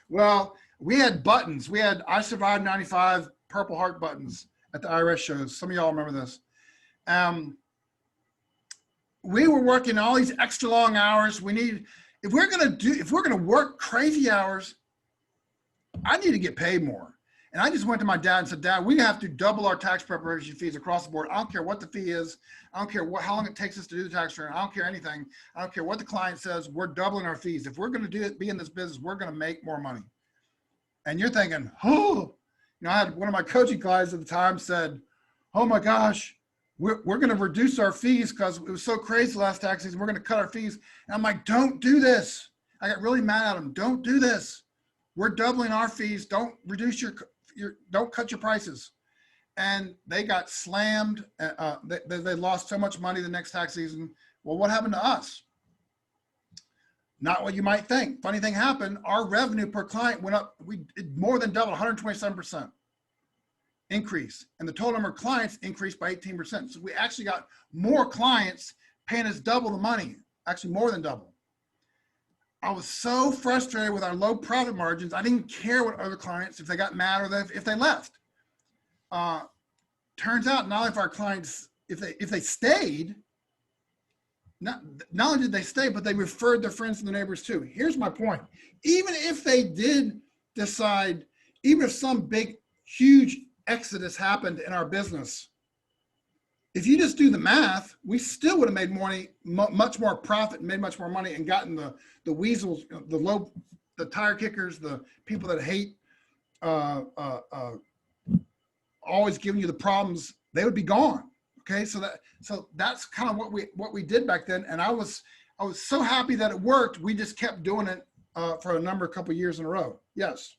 Well, we had buttons. We had I Survived 95 Purple Heart buttons at the IRS shows. Some of y'all remember this. We were working all these extra long hours. If we're going to work crazy hours, I need to get paid more. And I just went to my dad and said, Dad, we have to double our tax preparation fees across the board. I don't care what the fee is. I don't care how long it takes us to do the tax return. I don't care anything. I don't care what the client says. We're doubling our fees. If we're going to be in this business, we're going to make more money. And you're thinking, oh, you know, I had one of my coaching clients at the time said, oh my gosh, we're going to reduce our fees because it was so crazy last tax season. We're going to cut our fees. And I'm like, don't do this. I got really mad at him. Don't do this. We're doubling our fees. Don't reduce don't cut your prices. And they got slammed. They lost so much money the next tax season. Well, what happened to us? Not what you might think. Funny thing happened. Our revenue per client went up. It more than doubled, 127% increase. And the total number of clients increased by 18%. So we actually got more clients paying us double the money, actually more than double. I was so frustrated with our low profit margins. I didn't care what other clients, if they got mad or if they left. Turns out not only if our clients, if they stayed, not only did they stay, but they referred their friends and their neighbors too. Here's my point. Even if they did decide, even if some big, huge exodus happened in our business, if you just do the math, we still would have made money, much more profit and made much more money and gotten the weasels, the tire kickers, the people that hate always giving you the problems, they would be gone. Okay, so that's kind of what we did back then, and I was so happy that it worked. We just kept doing it for a couple of years in a row. Yes.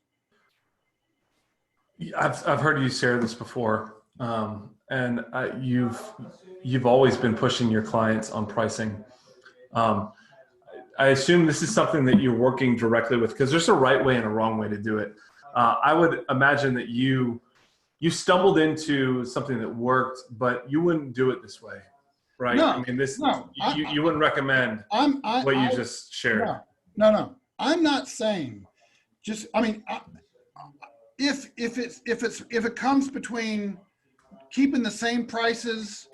I've heard you share this before, and you've always been pushing your clients on pricing. I assume this is something that you're working directly with, because there's a right way and a wrong way to do it. I would imagine that you stumbled into something that worked, but you wouldn't do it this way, right? No, I mean, you wouldn't recommend what you just shared. No. I'm not saying if it comes between keeping the same prices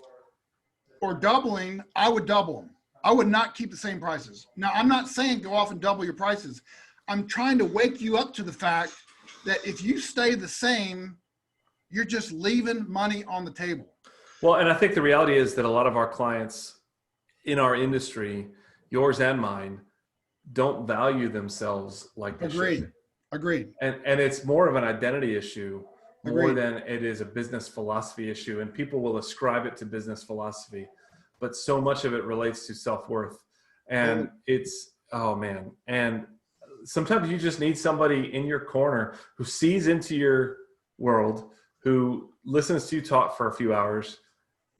or doubling, I would double them. I would not keep the same prices. Now, I'm not saying go off and double your prices. I'm trying to wake you up to the fact that if you stay the same, you're just leaving money on the table. Well, and I think the reality is that a lot of our clients in our industry, yours and mine, don't value themselves like they should. Agreed. And it's more of an identity issue more Agreed. than it is a business philosophy issue. And people will ascribe it to business philosophy, but so much of it relates to self-worth. And it's, oh man. And sometimes you just need somebody in your corner who sees into your world, who listens to you talk for a few hours,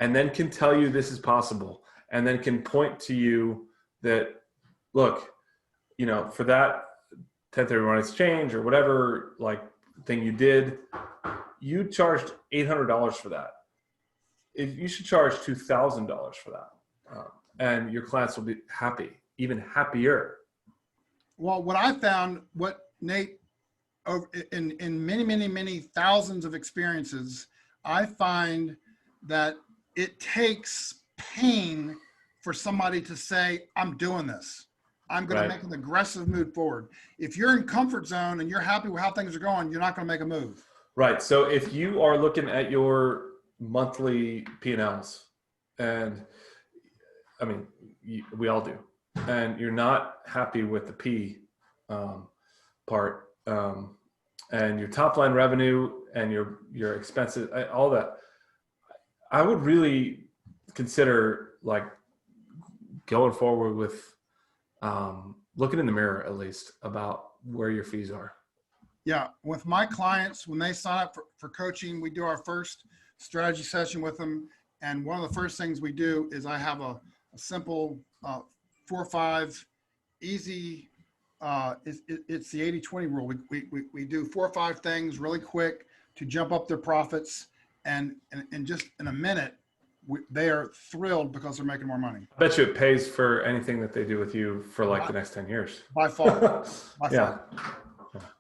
and then can tell you this is possible. And then can point to you that, look, you know, for that 1031 exchange or whatever like thing you did, you charged $800 for that. You should charge $2,000 for that. And your clients will be happy, even happier. Well, what I found, what Nate, in many thousands of experiences, I find that it takes pain for somebody to say, I'm doing this. I'm going to make an aggressive move forward. If you're in comfort zone and you're happy with how things are going, you're not going to make a move. Right. So if you are looking at your monthly P&Ls, and I mean, we all do, and you're not happy with the P part, and your top line revenue and your expenses, all that, I would really consider like going forward with looking in the mirror at least about where your fees are. Yeah, with my clients, when they sign up for coaching, we do our first strategy session with them. And one of the first things we do is I have a simple 4 or 5 easy, it's the 80-20 rule. We do 4 or 5 things really quick to jump up their profits. And just in a minute, they are thrilled because they're making more money. I bet you it pays for anything that they do with you for like the next 10 years. By far. Yeah.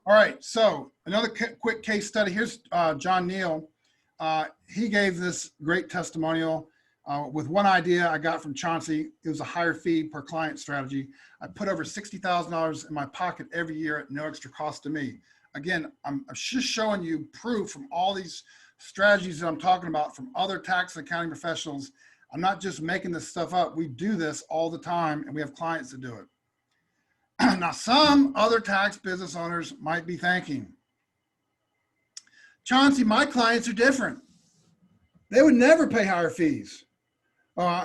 All right. So another quick case study. Here's John Neal. He gave this great testimonial with one idea I got from Chauncey. It was a higher fee per client strategy. I put over $60,000 in my pocket every year at no extra cost to me. Again, I'm just showing you proof from all these strategies that I'm talking about from other tax and accounting professionals. I'm not just making this stuff up. We do this all the time, and we have clients that do it. Now, some other tax business owners might be thinking, Chauncey, my clients are different. They would never pay higher fees.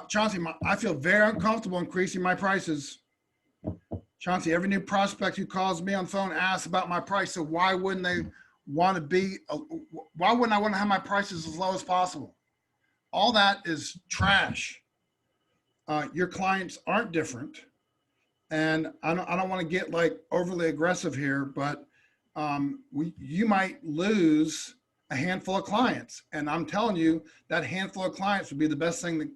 Chauncey, I feel very uncomfortable increasing my prices. Chauncey, every new prospect who calls me on the phone asks about my price. So why wouldn't they want to be, why wouldn't I want to have my prices as low as possible? All that is trash. Your clients aren't different. And I don't want to get like overly aggressive here, but you might lose a handful of clients. And I'm telling you that handful of clients would be the best thing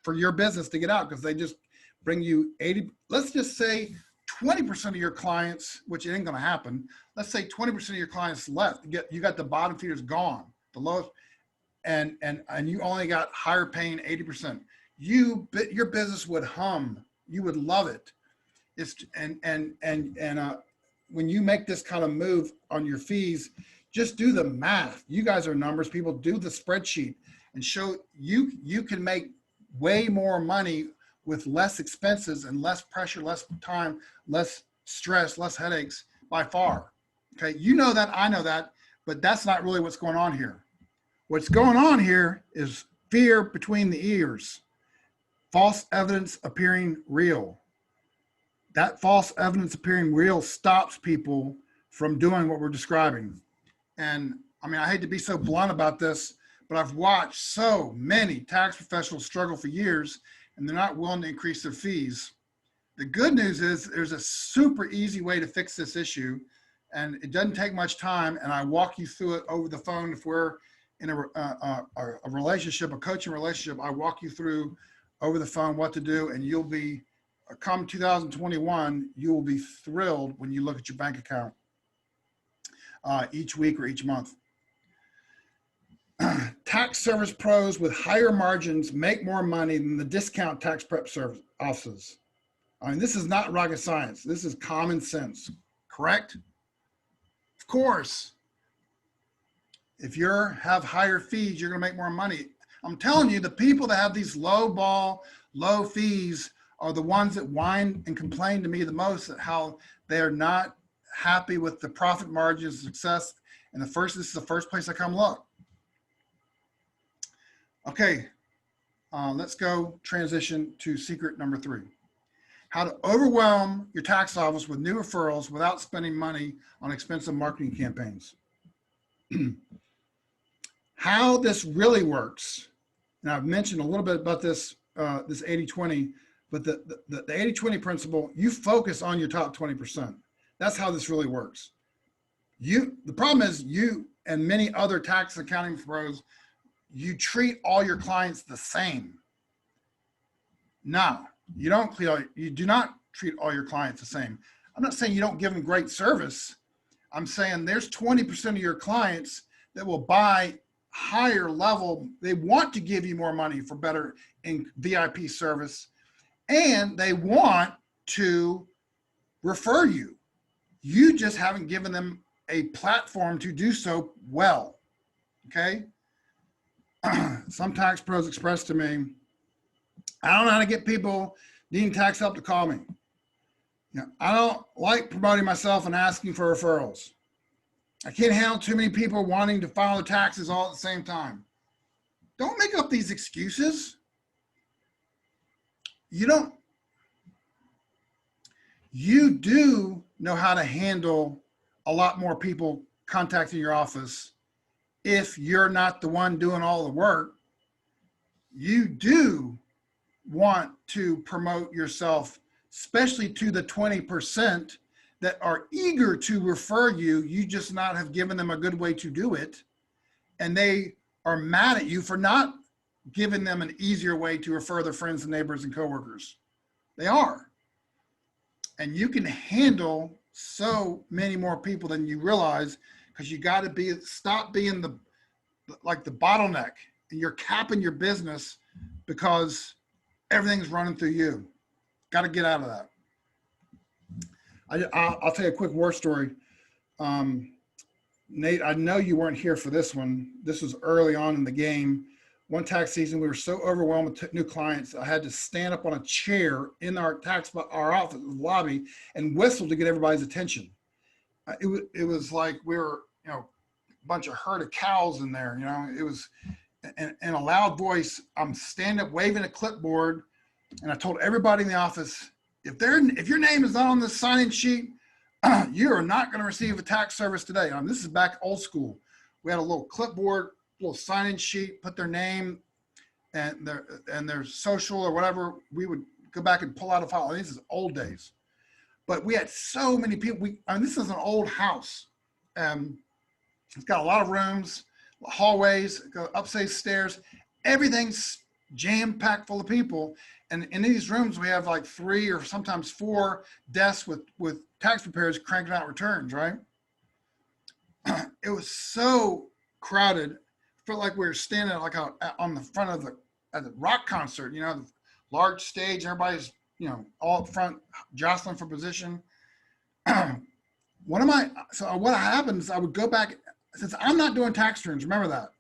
for your business to get out, because they just bring you 80, let's just say 20% of your clients, which ain't going to happen. Let's say 20% of your clients left. You got the bottom feeders gone, the lowest, and you only got higher paying 80%. Your business would hum. You would love it. When you make this kind of move on your fees, just do the math. You guys are numbers people. Do the spreadsheet and show you can make way more money with less expenses and less pressure, less time, less stress, less headaches by far. Okay, you know that, I know that, but that's not really what's going on here. What's going on here is fear between the ears, false evidence appearing real. That false evidence appearing real stops people from doing what we're describing. And I mean, I hate to be so blunt about this, but I've watched so many tax professionals struggle for years and they're not willing to increase their fees. The good news is there's a super easy way to fix this issue, and it doesn't take much time. And I walk you through it over the phone. If we're in a relationship, a coaching relationship, I walk you through over the phone what to do, and you'll be, come 2021, you will be thrilled when you look at your bank account each week or each month. Tax service pros with higher margins make more money than the discount tax prep service offices. I mean, this is not rocket science. This is common sense, correct? Of course. If you have higher fees, you're going to make more money. I'm telling you, the people that have these low fees are the ones that whine and complain to me the most at how they're not happy with the profit margins, success. And this is the first place I come look. Okay, let's go transition to secret number 3. How to overwhelm your tax office with new referrals without spending money on expensive marketing campaigns. How this really works, and I've mentioned a little bit about this, this 80-20, but the 80-20 principle, you focus on your top 20%. That's how this really works. The problem is you and many other tax accounting pros, you treat all your clients the same. No, you do not treat all your clients the same. I'm not saying you don't give them great service. I'm saying there's 20% of your clients that will buy higher level. They want to give you more money for better in VIP service, and they want to refer you. You just haven't given them a platform to do so well. Okay. Some tax pros expressed to me, I don't know how to get people needing tax help to call me. I don't like promoting myself and asking for referrals. I can't handle too many people wanting to file their taxes all at the same time. Don't make up these excuses. You do know how to handle a lot more people contacting your office if you're not the one doing all the work. You do want to promote yourself, especially to the 20% that are eager to refer you. You just not have given them a good way to do it. And they are mad at you for not giving them an easier way to refer their friends and neighbors and coworkers. They are. And you can handle so many more people than you realize, because you got to stop being the bottleneck, and you're capping your business because everything's running through you. Got to get out of that. I'll tell you a quick war story. Nate, I know you weren't here for this one. This was early on in the game. One tax season, we were so overwhelmed with new clients, I had to stand up on a chair in our office lobby and whistle to get everybody's attention. It was like we were, a bunch of herd of cows in there. It was in a loud voice. I'm standing up waving a clipboard, and I told everybody in the office, if your name is not on this sign-in sheet, you are not going to receive a tax service today. This is back old school. We had a little clipboard, little sign-in sheet, put their name and their social or whatever. We would go back and pull out a file. This is old days, but we had so many people. This is an old house. It's got a lot of rooms, hallways, upstairs stairs. Everything's jam-packed full of people. And in these rooms, we have like 3 or sometimes 4 desks with tax preparers cranking out returns, right? It was so crowded. Felt like we were standing like on the front of at the rock concert, the large stage, everybody's, all up front, jostling for position. So what happens, I would go back, since I'm not doing tax returns, remember that.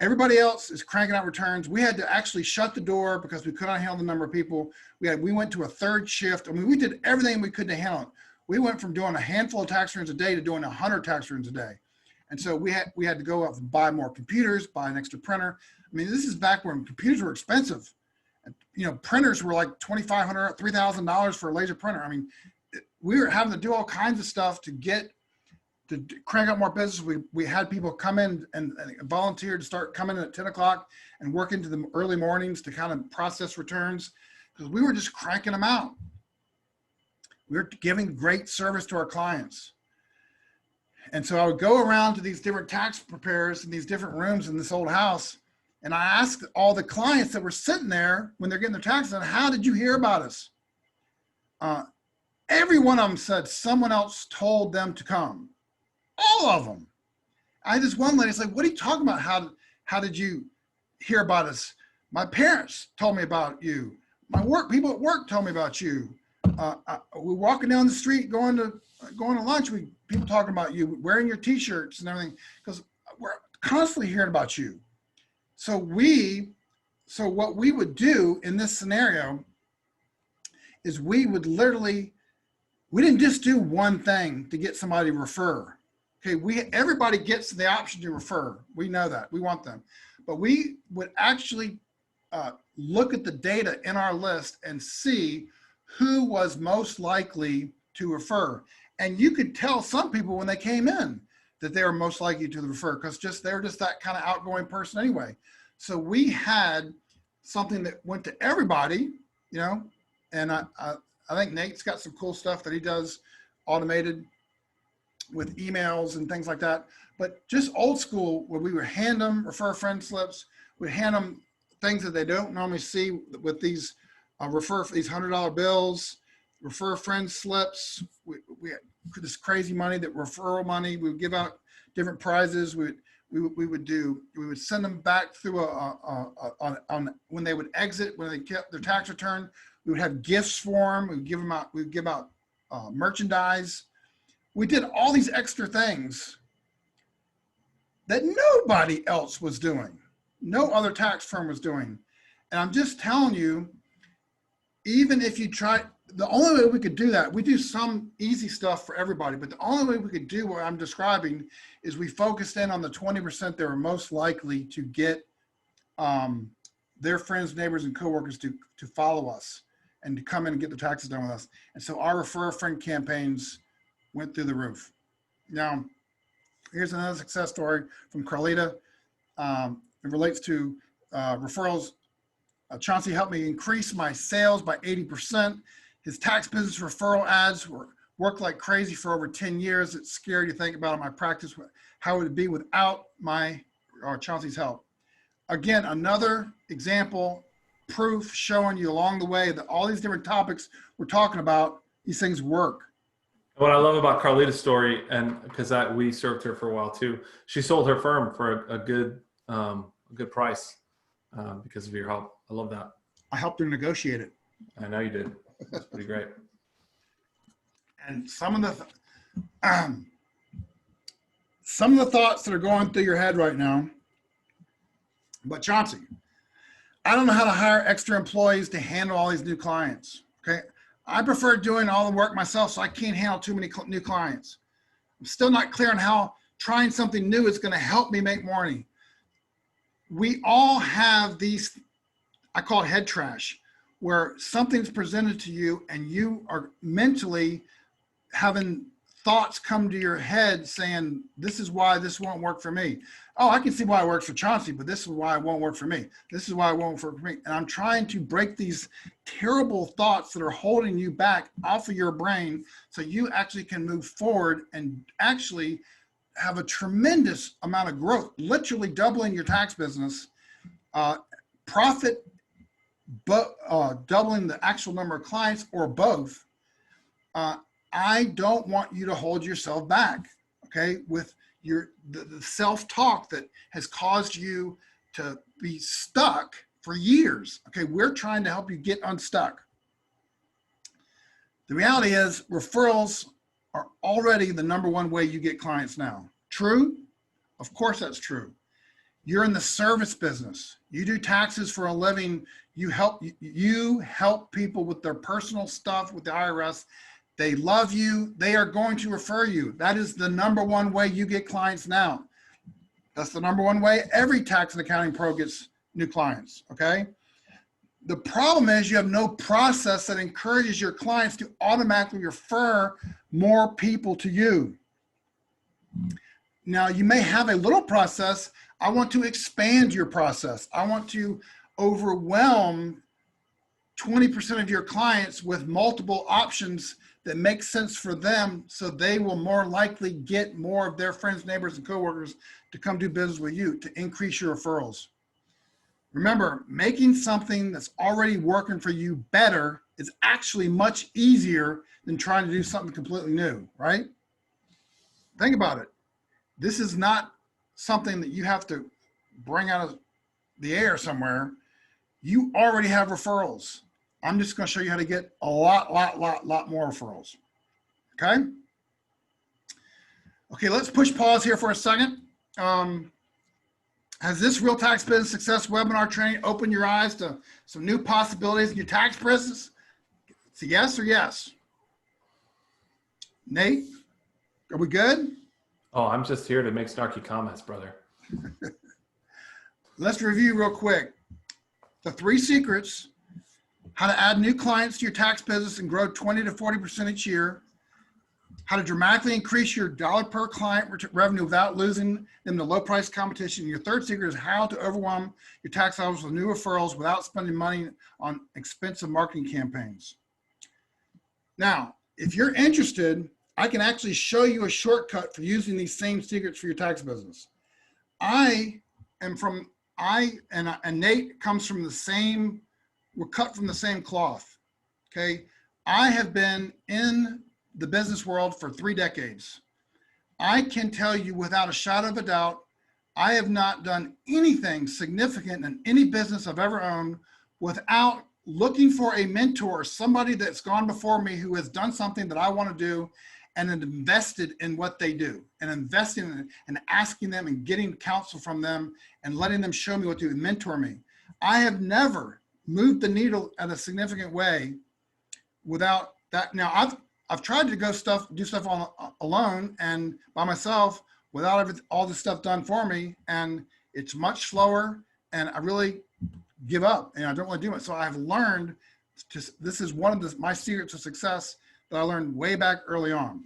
Everybody else is cranking out returns. We had to actually shut the door because we could not handle the number of people. We went to a 3rd shift. We did everything we could to handle it. We went from doing a handful of tax returns a day to doing 100 tax returns a day. And so we had to go up and buy more computers, buy an extra printer. This is back when computers were expensive. Printers were like $2,500, $3,000 for a laser printer. We were having to do all kinds of stuff to crank up more business. We had people come in and volunteer to start coming in at 10 o'clock and work into the early mornings to kind of process returns, because we were just cranking them out. We were giving great service to our clients. And so I would go around to these different tax preparers in these different rooms in this old house, and I asked all the clients that were sitting there when they're getting their taxes done, how did you hear about us? Every one of them said someone else told them to come. All of them. I had this one lady say, what are you talking about? How did you hear about us? My parents told me about you. People at work told me about you. We're walking down the street, going to lunch. People talking about you, wearing your T-shirts and everything. Because constantly hearing about you. So what we would do in this scenario is we didn't just do one thing to get somebody to refer. Okay, everybody gets the option to refer. We know that. We want them. But we would actually look at the data in our list and see who was most likely to refer. And you could tell some people when they came in that they were most likely to refer because they're just that kind of outgoing person anyway. So we had something that went to everybody, you know, and I think Nate's got some cool stuff that he does automated with emails and things like that. But just old school, where we would hand them refer a friend slips, we'd hand them things that they don't normally see with these these $100 bills, refer a friend slips. We had this crazy money, that referral money. We would give out different prizes. We would send them back through on when they would exit, when they kept their tax return. We would have gifts for them. We'd give out merchandise. We did all these extra things that nobody else was doing. No other tax firm was doing. And I'm just telling you, even if you try, the only way we could do that, we do some easy stuff for everybody, but the only way we could do what I'm describing is we focused in on the 20% that were most likely to get their friends, neighbors, and coworkers to follow us and to come in and get their taxes done with us. And so our refer a friend campaigns went through the roof. Now, here's another success story from Carlita. It relates to referrals. Chauncey helped me increase my sales by 80%. His tax business referral ads worked like crazy for over 10 years. It's scary to think about in my practice, how it would be without Chauncey's help. Again, another example, proof showing you along the way that all these different topics we're talking about, these things work. What I love about Carlita's story, and because we served her for a while too, she sold her firm for a good price because of your help. I love that. I helped her negotiate it. I know you did. That's pretty great. And some of the thoughts that are going through your head right now, but Chauncey, I don't know how to hire extra employees to handle all these new clients. Okay. I prefer doing all the work myself, so I can't handle too many new clients. I'm still not clear on how trying something new is going to help me make more money. We all have these, I call it head trash, where something's presented to you and you are mentally having thoughts come to your head saying, this is why this won't work for me. Oh, I can see why it works for Chauncey, but this is why it won't work for me. This is why it won't work for me. And I'm trying to break these terrible thoughts that are holding you back off of your brain so you actually can move forward and actually have a tremendous amount of growth, literally doubling your tax business, profit, but doubling the actual number of clients, or both. I don't want you to hold yourself back, okay, with the self-talk that has caused you to be stuck for years. Okay, we're trying to help you get unstuck. The reality is referrals are already the number1 way you get clients now. True? Of course that's true. You're in the service business. You do taxes for a living. You help people with their personal stuff with the IRS. They love you. They are going to refer you. That is the number1 way you get clients now. That's the number1 way every tax and accounting pro gets new clients, okay? The problem is you have no process that encourages your clients to automatically refer more people to you. Now, you may have a little process. I want to expand your process. I want to overwhelm 20% of your clients with multiple options that make sense for them, so they will more likely get more of their friends, neighbors, and coworkers to come do business with you to increase your referrals. Remember, making something that's already working for you better is actually much easier than trying to do something completely new, right? Think about it. This is not something that you have to bring out of the air somewhere. You already have referrals. I'm just going to show you how to get a lot more referrals. Okay. Okay, let's push pause here for a second. Has this Real Tax Business Success webinar training opened your eyes to some new possibilities in your tax business? It's a yes or yes. Nate, are we good? Oh, I'm just here to make snarky comments, brother. Let's review real quick. The 3 secrets: how to add new clients to your tax business and grow 20 to 40% each year, how to dramatically increase your dollar per client revenue without losing them to low price competition. Your 3rd secret is how to overwhelm your tax office with new referrals without spending money on expensive marketing campaigns. Now, if you're interested, I can actually show you a shortcut for using these same secrets for your tax business. And Nate comes from the same, we're cut from the same cloth. Okay. I have been in the business world for 3 decades. I can tell you without a shadow of a doubt, I have not done anything significant in any business I've ever owned without looking for a mentor, or somebody that's gone before me who has done something that I want to do and invested in what they do, and investing in it and asking them and getting counsel from them and letting them show me what to do and mentor me. I have never moved the needle in a significant way without that. Now I've tried to do stuff on alone and by myself without all this stuff done for me, and it's much slower, and I really give up and I don't really do it. So I've learned this is one of my secrets of success that I learned way back early on.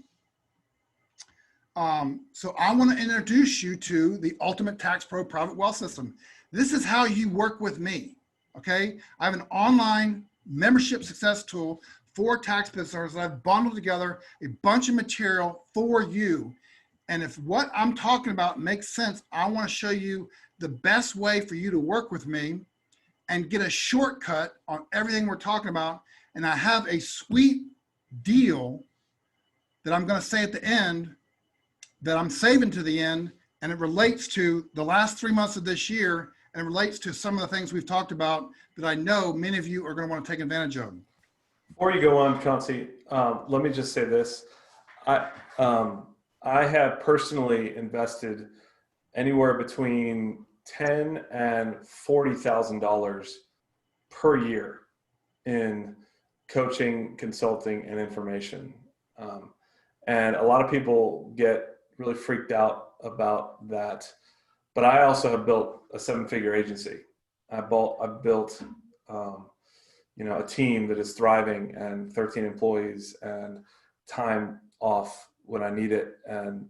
So I want to introduce you to the Ultimate Tax Pro Private Wealth System. This is how you work with me. Okay. I have an online membership success tool for tax business owners that I've bundled together a bunch of material for you. And if what I'm talking about makes sense, I want to show you the best way for you to work with me and get a shortcut on everything we're talking about. And I have a sweet deal that I'm going to say at the end that I'm saving to the end, and it relates to the last 3 months of this year, and it relates to some of the things we've talked about that I know many of you are going to want to take advantage of. Before you go on, Chauncey, let me just say this. I have personally invested anywhere between $10,000 and $40,000 per year in coaching, consulting, and information. And a lot of people get really freaked out about that. But I also have built a 7-figure agency. I've built a team that is thriving, and 13 employees, and time off when I need it, and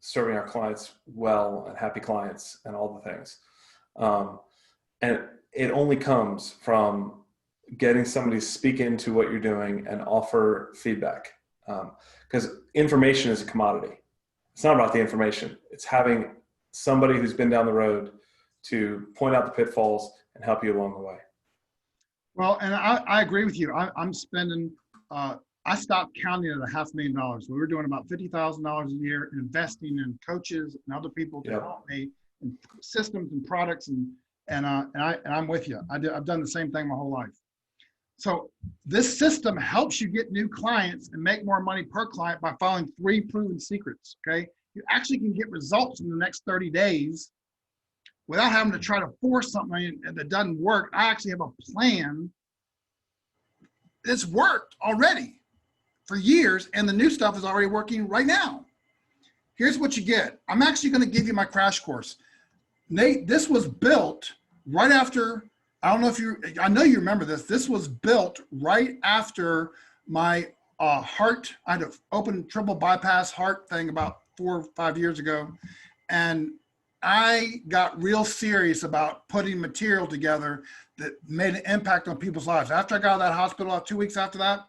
serving our clients well, and happy clients, and all the things. And it only comes from getting somebody to speak into what you're doing and offer feedback. Because information is a commodity. It's not about the information. It's having somebody who's been down the road to point out the pitfalls and help you along the way. Well, and I agree with you. I'm spending, I stopped counting at $500,000. We were doing about $50,000 a year investing in coaches and other people to help me in systems and products. And I'm with you. I've done the same thing my whole life. So this system helps you get new clients and make more money per client by following 3 proven secrets. Okay. You actually can get results in the next 30 days without having to try to force something that doesn't work. I actually have a plan that's worked already for years, and the new stuff is already working right now. Here's what you get. I'm actually going to give you my crash course. Nate, this was built right after, I know you remember this. This was built right after my heart. I had an open triple bypass heart thing about 4 or 5 years ago. And I got real serious about putting material together that made an impact on people's lives. After I got out of that hospital, 2 weeks after that,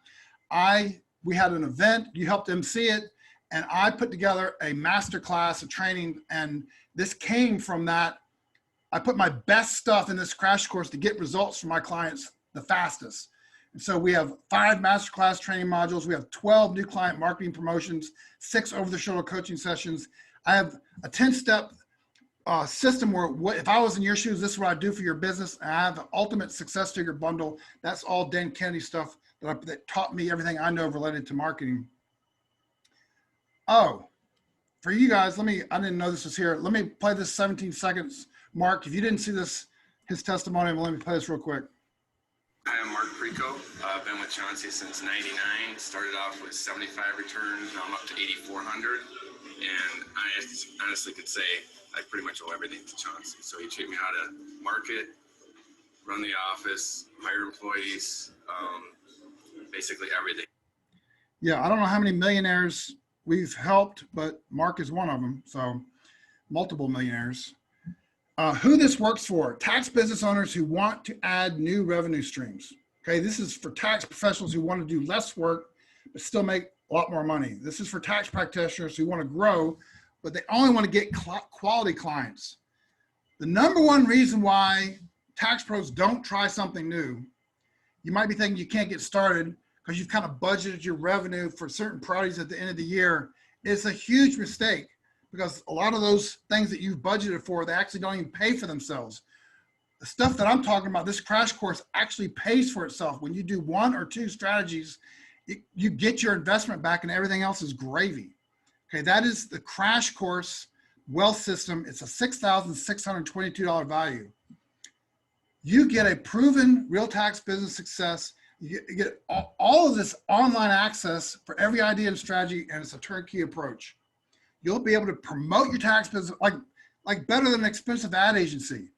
we had an event, you helped MC it, and I put together a masterclass, a training, and this came from that. I put my best stuff in this crash course to get results from my clients the fastest. And so we have 5 masterclass training modules. We have 12 new client marketing promotions, 6 over-the-shoulder coaching sessions. I have a 10-step system where if I was in your shoes, this is what I'd do for your business. And I have an ultimate success figure bundle. That's all Dan Kennedy stuff that taught me everything I know related to marketing. Oh, for you guys, I didn't know this was here. Let me play this 17 seconds Mark, if you didn't see this, his testimony, let me play this real quick. Hi, I'm Mark Preco. I've been with Chauncey since '99. Started off with 75 returns. Now I'm up to 8,400. And I honestly could say I pretty much owe everything to Chauncey. So he taught me how to market, run the office, hire employees, basically everything. Yeah, I don't know how many millionaires we've helped, but Mark is one of them. So multiple millionaires. Who this works for: tax business owners who want to add new revenue streams. Okay, this is for tax professionals who want to do less work but still make a lot more money. This is for tax practitioners who want to grow, but they only want to get quality clients. The number one reason why tax pros don't try something new, you might be thinking you can't get started because you've kind of budgeted your revenue for certain priorities at the end of the year. It's a huge mistake, because a lot of those things that you've budgeted for, they actually don't even pay for themselves. The stuff that I'm talking about, this crash course actually pays for itself. When you do one or two strategies, you get your investment back and everything else is gravy. Okay, that is the crash course wealth system. It's a $6,622 value. You get a proven real tax business success. You get all of this online access for every idea and strategy, and it's a turnkey approach. You'll be able to promote your tax business like better than an expensive ad agency.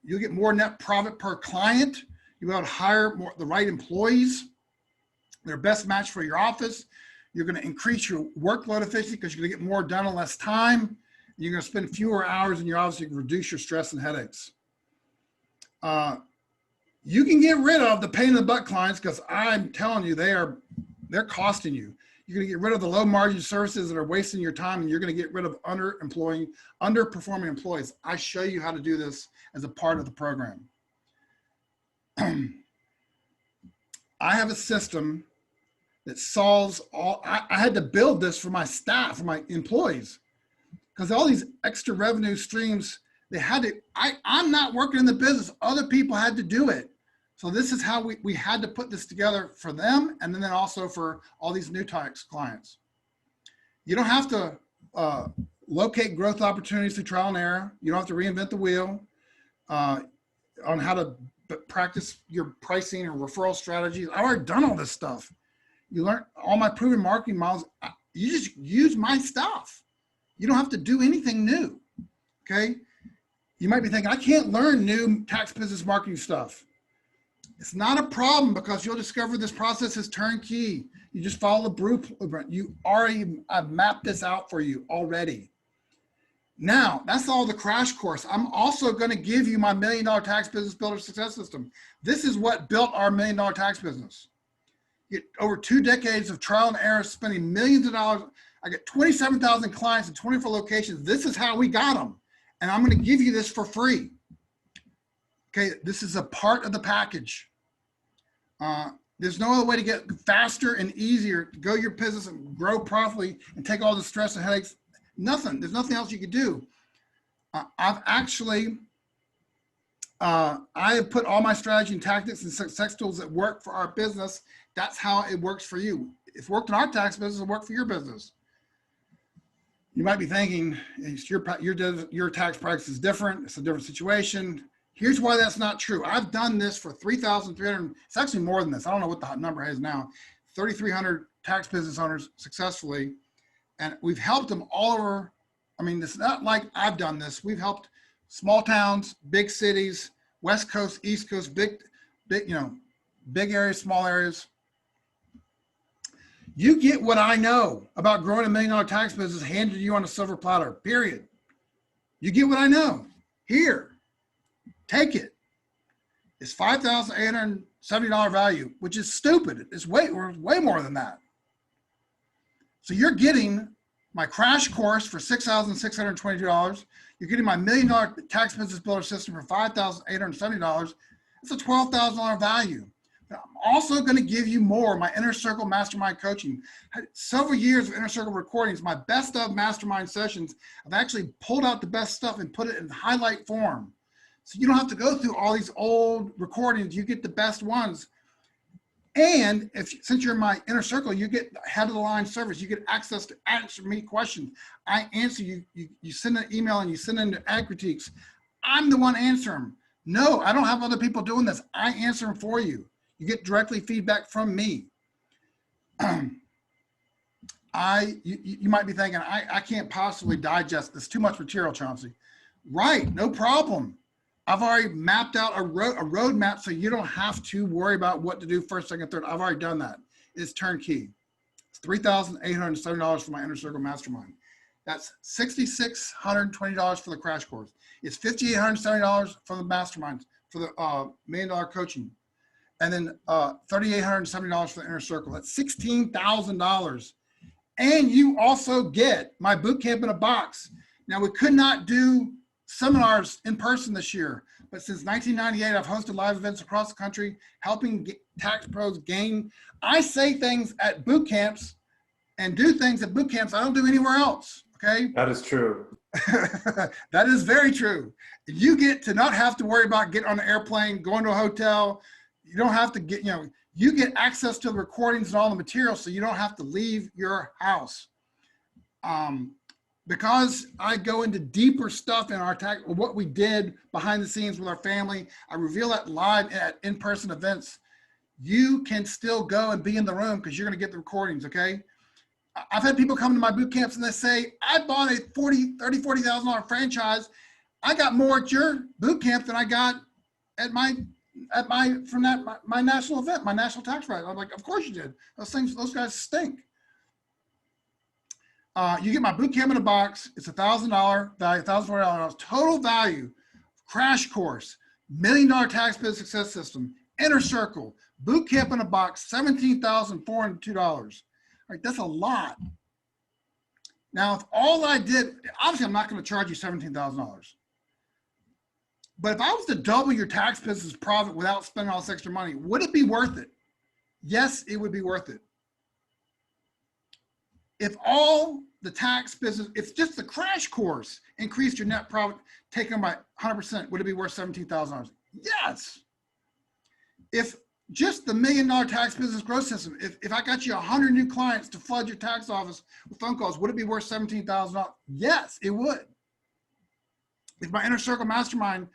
You'll get more net profit per client. You'll be able to hire the right employees. They're best match for your office. You're going to increase your workload efficiency because you're going to get more done in less time. You're going to spend fewer hours in your office. You can reduce your stress and headaches. You can get rid of the pain in the butt clients, because I'm telling you, they're costing you. You're going to get rid of the low margin services that are wasting your time, and you're going to get rid of underperforming employees. I show you how to do this as a part of the program. I have a system that solves all. I had to build this for my staff, for my employees, because all these extra revenue streams, they had to, I'm not working in the business. Other people had to do it. So this is how we had to put this together for them, and then also for all these new tax clients. You don't have to locate growth opportunities through trial and error. You don't have to reinvent the wheel on how to practice your pricing or referral strategies. I've already done all this stuff. You learn all my proven marketing models. You just use my stuff. You don't have to do anything new, okay? You might be thinking, I can't learn new tax business marketing stuff. It's not a problem, because you'll discover this process is turnkey. You just follow the blueprint. I've mapped this out for you already. Now, that's all the crash course. I'm also going to give you my $1 Million Tax Business Builder Success System. This is what built our $1 Million Tax business. Over 2 decades of trial and error, spending millions of dollars. I get 27,000 clients in 24 locations. This is how we got them. And I'm going to give you this for free. Okay, this is a part of the package. There's no other way to get faster and easier to grow your business and grow profitably and take all the stress and headaches. Nothing. There's nothing else you could do. I have put all my strategy and tactics and success tools that work for our business. That's how it works for you. If it worked in our tax business, it'll work for your business. You might be thinking, your tax practice is different. It's a different situation. Here's why that's not true. I've done this for 3,300. It's actually more than this. I don't know what the number is now. 3,300 tax business owners successfully. And we've helped them all over. I mean, it's not like I've done this. We've helped small towns, big cities, West Coast, East Coast, big areas, small areas. You get what I know about growing $1 million tax business handed to you on a silver platter, period. You get what I know. Here, take it. It's $5,870 value, which is stupid. It's way more than that. So you're getting my crash course for $6,622. You're getting my $1 Million Tax Business Builder System for $5,870. It's a $12,000 value. I'm also going to give you more, my Inner Circle Mastermind coaching. Several years of Inner Circle recordings, my best of mastermind sessions. I've actually pulled out the best stuff and put it in highlight form. So you don't have to go through all these old recordings. You get the best ones. And since you're in my Inner Circle, you get head of the line service. You get access to answer me questions. I answer you. You send an email and you send in the ad critiques. I'm the one answering them. No, I don't have other people doing this. I answer them for you. You get directly feedback from me. You might be thinking, I can't possibly digest this. Too much material, Chauncey. Right, no problem. I've already mapped out a roadmap so you don't have to worry about what to do first, second, third. I've already done that. It's turnkey. It's $3,870 for my Inner Circle Mastermind. That's $6,620 for the crash course. It's $5,870 for the mastermind, for the $1 million coaching. And then $3,870 for the Inner Circle. That's $16,000. And you also get my boot camp in a box. Now, we could not do seminars in person this year, but since 1998, I've hosted live events across the country, helping tax pros gain. I say things at boot camps and do things at boot camps I don't do anywhere else, okay? That is true. That is very true. You get to not have to worry about getting on an airplane, going to a hotel. You don't have to get, you get access to the recordings and all the material, so you don't have to leave your house. Because I go into deeper stuff in our what we did behind the scenes with our family, I reveal that live at in-person events. You can still go and be in the room because you're going to get the recordings, okay? I've had people come to my boot camps and they say, I bought a $40,000 franchise. I got more at your boot camp than I got at my national event, my national tax rate. I'm like, of course you did. Those guys stink. You get my boot camp in a box. It's $1,000 value, $1,040 total value, crash course, $1 million tax business success system, Inner Circle, boot camp in a box, $17,402. All right, that's a lot. Now, if all I did, obviously I'm not going to charge you $17,000. But if I was to double your tax business profit without spending all this extra money, would it be worth it? Yes, it would be worth it. If all the tax business, if just the crash course increased your net profit taken by 100%, would it be worth $17,000? Yes. If just the $1 million tax business growth system, if I got you 100 new clients to flood your tax office with phone calls, would it be worth $17,000? Yes, it would. If my Inner Circle Mastermind,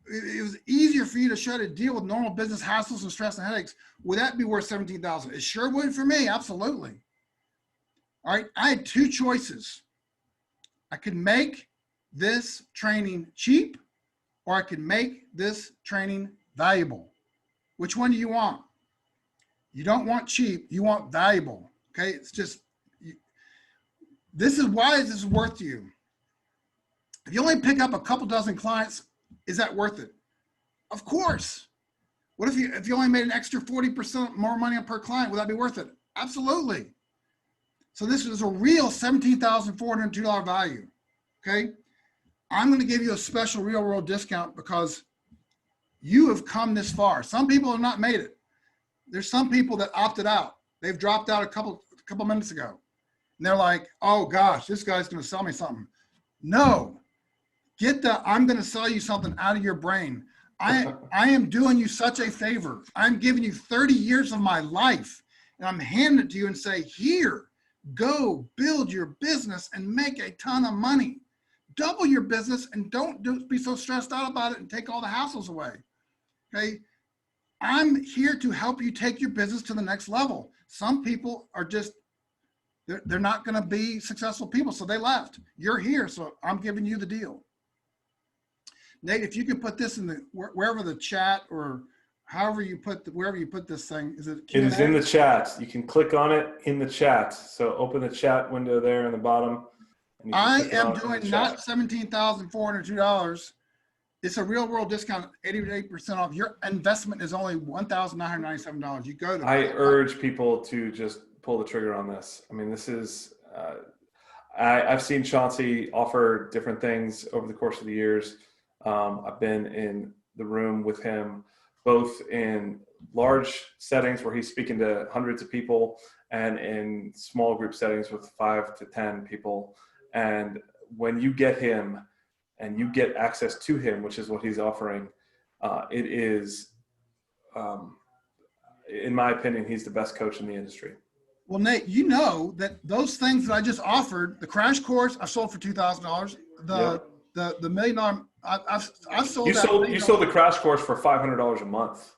it was easier for you to try to deal with normal business hassles and stress and headaches, would that be worth $17,000? It sure would for me, absolutely. All right, I had two choices. I could make this training cheap, or I could make this training valuable. Which one do you want? You don't want cheap, you want valuable, okay? It's just, this is why this is worth to you. If you only pick up a couple dozen clients, is that worth it? Of course. What if you only made an extra 40% more money per client, would that be worth it? Absolutely. So this is a real $17,402 value, okay? I'm going to give you a special real world discount because you have come this far. Some people have not made it. There's some people that opted out. They've dropped out a couple minutes ago. And they're like, oh gosh, this guy's going to sell me something. No, I'm going to sell you something out of your brain. I am doing you such a favor. I'm giving you 30 years of my life, and I'm handing it to you and say, here, go build your business and make a ton of money. Double your business and don't be so stressed out about it and take all the hassles away. Okay. I'm here to help you take your business to the next level. Some people are just, they're not going to be successful people. So they left. You're here. So I'm giving you the deal. Nate, if you could put this in the, wherever the chat or however you put, wherever you put this thing, is it? It is in the chat. You can click on it in the chat. So open the chat window there in the bottom. I am doing not $17,402. It's a real world discount, 88% off. Your investment is only $1,997. You go to. I urge people to just pull the trigger on this. I mean, this is, I've seen Chauncey offer different things over the course of the years. I've been in the room with him, both in large settings where he's speaking to hundreds of people and in small group settings with 5 to 10 people. And when you get him and you get access to him, which is what he's offering, it is, in my opinion, he's the best coach in the industry. Well, Nate, you know that those things that I just offered, the crash course I sold for $2,000, the The $1 million, I've sold You that. sold the crash course for $500 a month.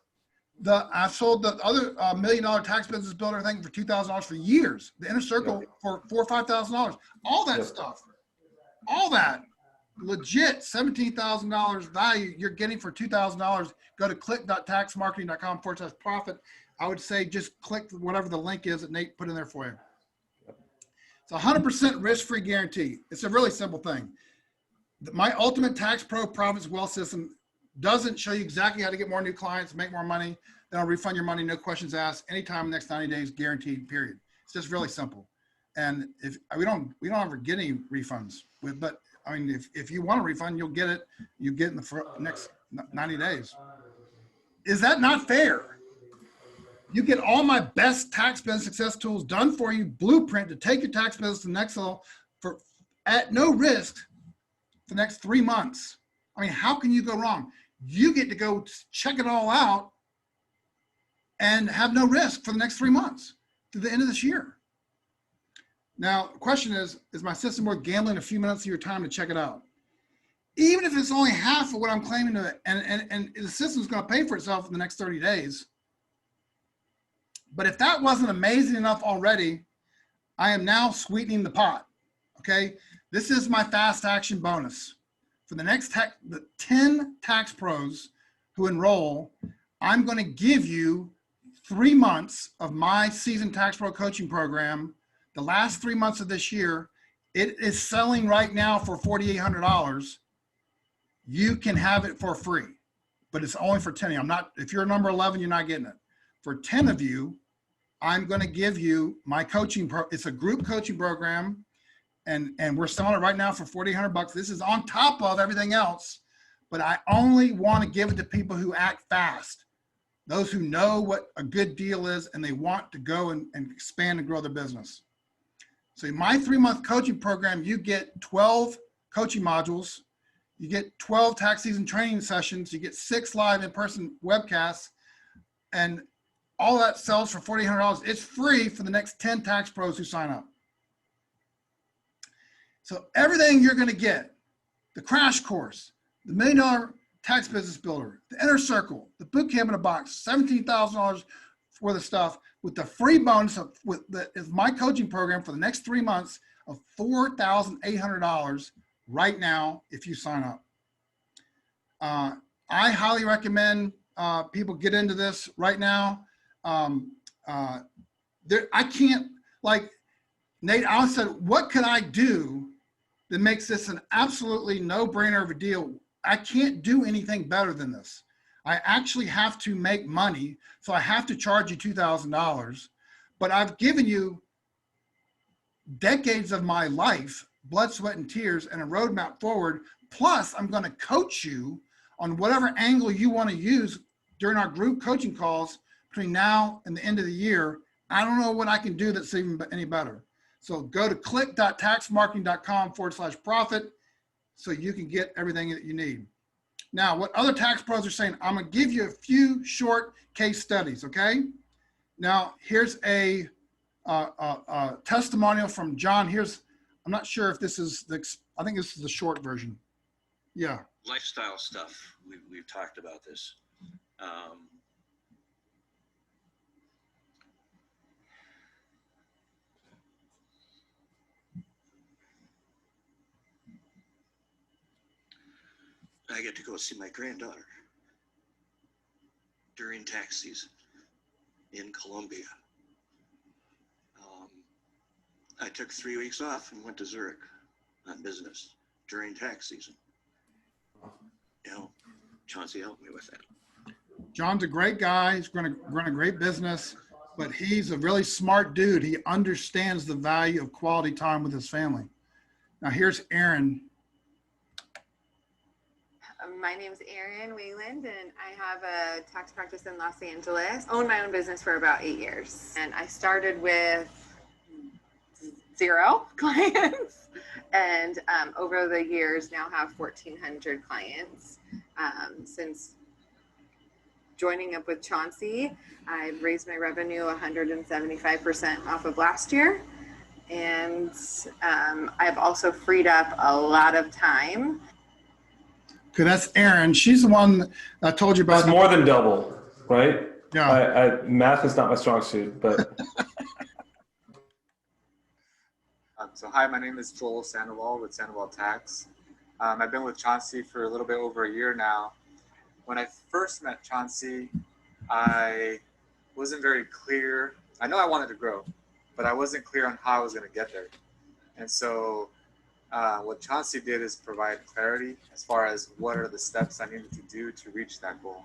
I sold the other $1 million tax business builder thing for $2,000 for years. The inner circle for $4,000 or $5,000. All that stuff, all that legit $17,000 value you're getting for $2,000. Go to click.taxmarketing.com/profit. I would say just click whatever the link is that Nate put in there for you. It's 100% risk-free guarantee. It's a really simple thing. My Ultimate Tax Pro Profits Wealth System doesn't show you exactly how to get more new clients, make more money. Then I'll refund your money, no questions asked, anytime in the next 90 days, guaranteed, period. It's just really simple. And if we don't ever get any refunds but I mean, if you want a refund, you'll get it. You get in the next 90 days. Is that not fair? You get all my best tax business success tools done for you, blueprint to take your tax business to the next level for at no risk for the next 3 months. I mean, how can you go wrong? You get to go check it all out and have no risk for the next 3 months to the end of this year. Now, the question is my system worth gambling a few minutes of your time to check it out? Even if it's only half of what I'm claiming to, and the system's going to pay for itself in the next 30 days. But if that wasn't amazing enough already, I am now sweetening the pot. Okay. This is my fast action bonus. For the next the 10 tax pros who enroll, I'm going to give you 3 months of my seasoned tax pro coaching program. The last 3 months of this year, it is selling right now for $4,800. You can have it for free, but it's only for 10 of you. If you're number 11, you're not getting it. For 10 of you, I'm going to give you my coaching it's a group coaching program, and we're selling it right now for $4,800. This is on top of everything else, but I only want to give it to people who act fast, those who know what a good deal is and they want to go and expand and grow their business. So my 3-month coaching program, you get 12 coaching modules, you get 12 tax season training sessions, you get 6 live in-person webcasts, and all that sells for $4,800. It's free for the next 10 tax pros who sign up. So everything you're going to get, the crash course, the $1 million tax business builder, the inner circle, the boot camp in a box, $17,000 worth of stuff, with the free bonus is my coaching program for the next 3 months of $4,800 right now if you sign up. I highly recommend people get into this right now. I can't, like Nate, I said, what could I do that makes this an absolutely no-brainer of a deal? I can't do anything better than this. I actually have to make money, so I have to charge you $2,000, but I've given you decades of my life, blood, sweat, and tears, and a roadmap forward. Plus, I'm going to coach you on whatever angle you want to use during our group coaching calls between now and the end of the year. I don't know what I can do that's even any better. So go to click.taxmarketing.com/profit so you can get everything that you need. Now, what other tax pros are saying, I'm going to give you a few short case studies, okay? Now, here's a testimonial from John. I'm not sure if this is I think this is the short version. Yeah. Lifestyle stuff. We've talked about this. I get to go see my granddaughter during tax season in Colombia. I took 3 weeks off and went to Zurich on business during tax season. You know, Chauncey helped me with that. John's a great guy. He's going to run a great business, but he's a really smart dude. He understands the value of quality time with his family. Now here's Aaron. My name is Erin Wayland, and I have a tax practice in Los Angeles. Owned my own business for about 8 years, and I started with 0 clients, and over the years now have 1,400 clients. Since joining up with Chauncey, I've raised my revenue 175% off of last year, and I've also freed up a lot of time Okay, that's Erin. She's the one I told you about. That's more than double, right? Yeah. Math is not my strong suit, but. So hi, my name is Joel Sandoval with Sandoval Tax. I've been with Chauncey for a little bit over a year now. When I first met Chauncey, I wasn't very clear. I know I wanted to grow, but I wasn't clear on how I was going to get there. And so what Chauncey did is provide clarity as far as what are the steps I needed to do to reach that goal.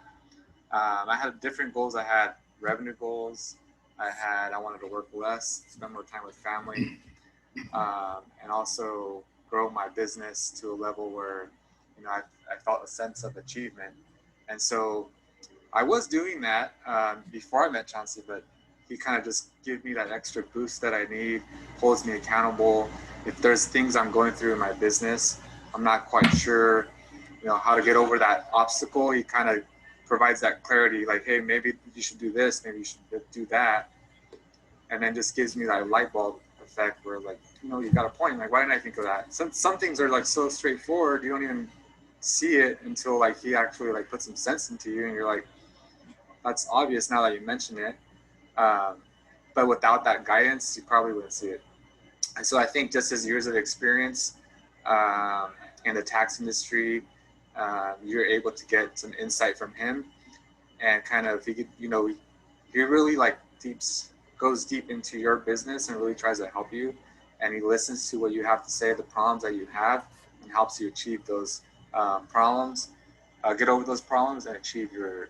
I had different goals. I had revenue goals. I wanted to work less, spend more time with family, and also grow my business to a level where, I felt a sense of achievement. And so I was doing that before I met Chauncey, but he kind of just gives me that extra boost that I need, holds me accountable. If there's things I'm going through in my business, I'm not quite sure, how to get over that obstacle. He kind of provides that clarity, like, hey, maybe you should do this, maybe you should do that. And then just gives me that light bulb effect where, like, you got a point. Like, why didn't I think of that? Some things are like so straightforward, you don't even see it until like he actually like put some sense into you, and you're like, that's obvious now that you mention it. But without that guidance, you probably wouldn't see it. And so I think just his years of experience in the tax industry, you're able to get some insight from him, and kind of he really like goes deep into your business and really tries to help you, and he listens to what you have to say, the problems that you have, and helps you achieve those problems, get over those problems, and achieve your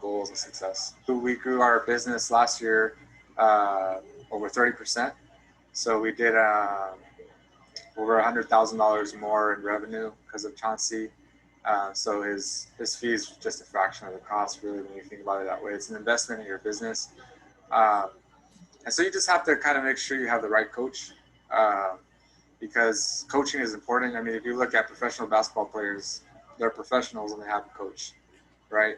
goals and success. We grew our business last year over 30%. So we did over $100,000 more in revenue because of Chauncey. So his fee is just a fraction of the cost, really, when you think about it that way. It's an investment in your business. And so you just have to kind of make sure you have the right coach, because coaching is important. I mean, if you look at professional basketball players, they're professionals and they have a coach, right?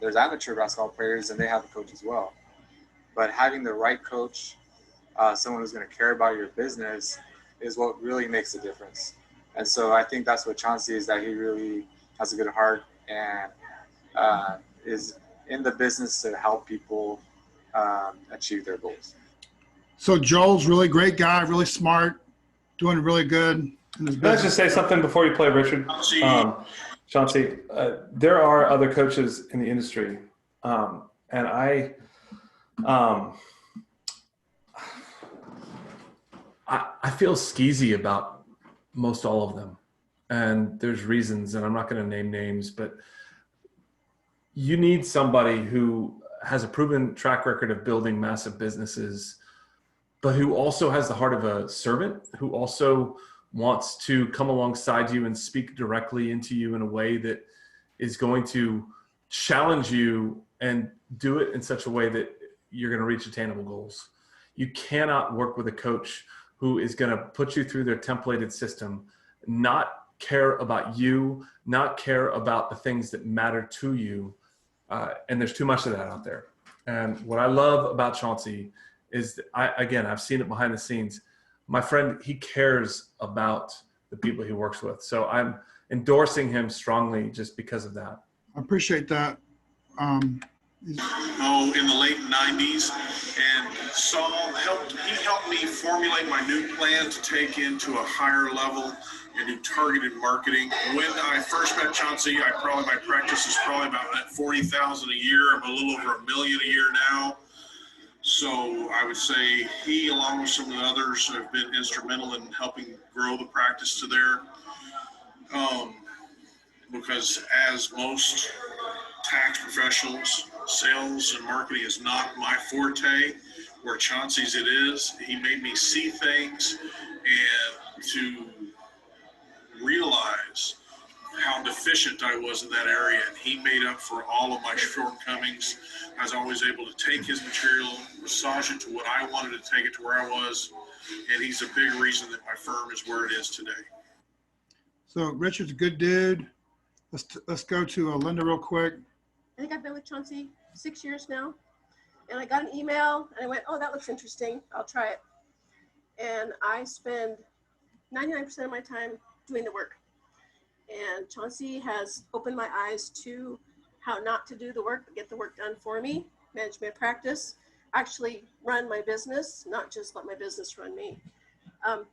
There's amateur basketball players and they have a coach as well. But having the right coach, someone who's going to care about your business, is what really makes a difference. And so I think that's what Chauncey is, that he really has a good heart and is in the business to help people achieve their goals. So Joel's really great guy, really smart, doing really good in his Can I business. just say something before you play, Richard? Chauncey, there are other coaches in the industry, and I feel skeezy about most all of them, and there's reasons, and I'm not going to name names, but you need somebody who has a proven track record of building massive businesses, but who also has the heart of a servant, who also wants to come alongside you and speak directly into you in a way that is going to challenge you and do it in such a way that you're going to reach attainable goals. You cannot work with a coach who is going to put you through their templated system, not care about you, not care about the things that matter to you. And there's too much of that out there. And what I love about Chauncey is that I've seen it behind the scenes. My friend, he cares about the people he works with. So I'm endorsing him strongly just because of that. I appreciate that. In the late 90s, and he helped me formulate my new plan to take into a higher level and do targeted marketing. When I first met Chauncey, my practice is probably about $40,000 a year. I'm a little over $1 million a year now. So I would say he, along with some of the others, have been instrumental in helping grow the practice to there. Because as most tax professionals, sales and marketing is not my forte, where Chauncey's it is. He made me see things and to realize how deficient I was in that area, and he made up for all of my shortcomings. I was always able to take his material, massage it to what I wanted to take it to where I was, and he's a big reason that my firm is where it is today. So Richard's a good dude. Let's go to Linda real quick. I think I've been with Chauncey 6 years now, and I got an email and I went, oh, that looks interesting. I'll try it. And I spend 99% of my time doing the work. And Chauncey has opened my eyes to how not to do the work, but get the work done for me, manage my practice, actually run my business, not just let my business run me.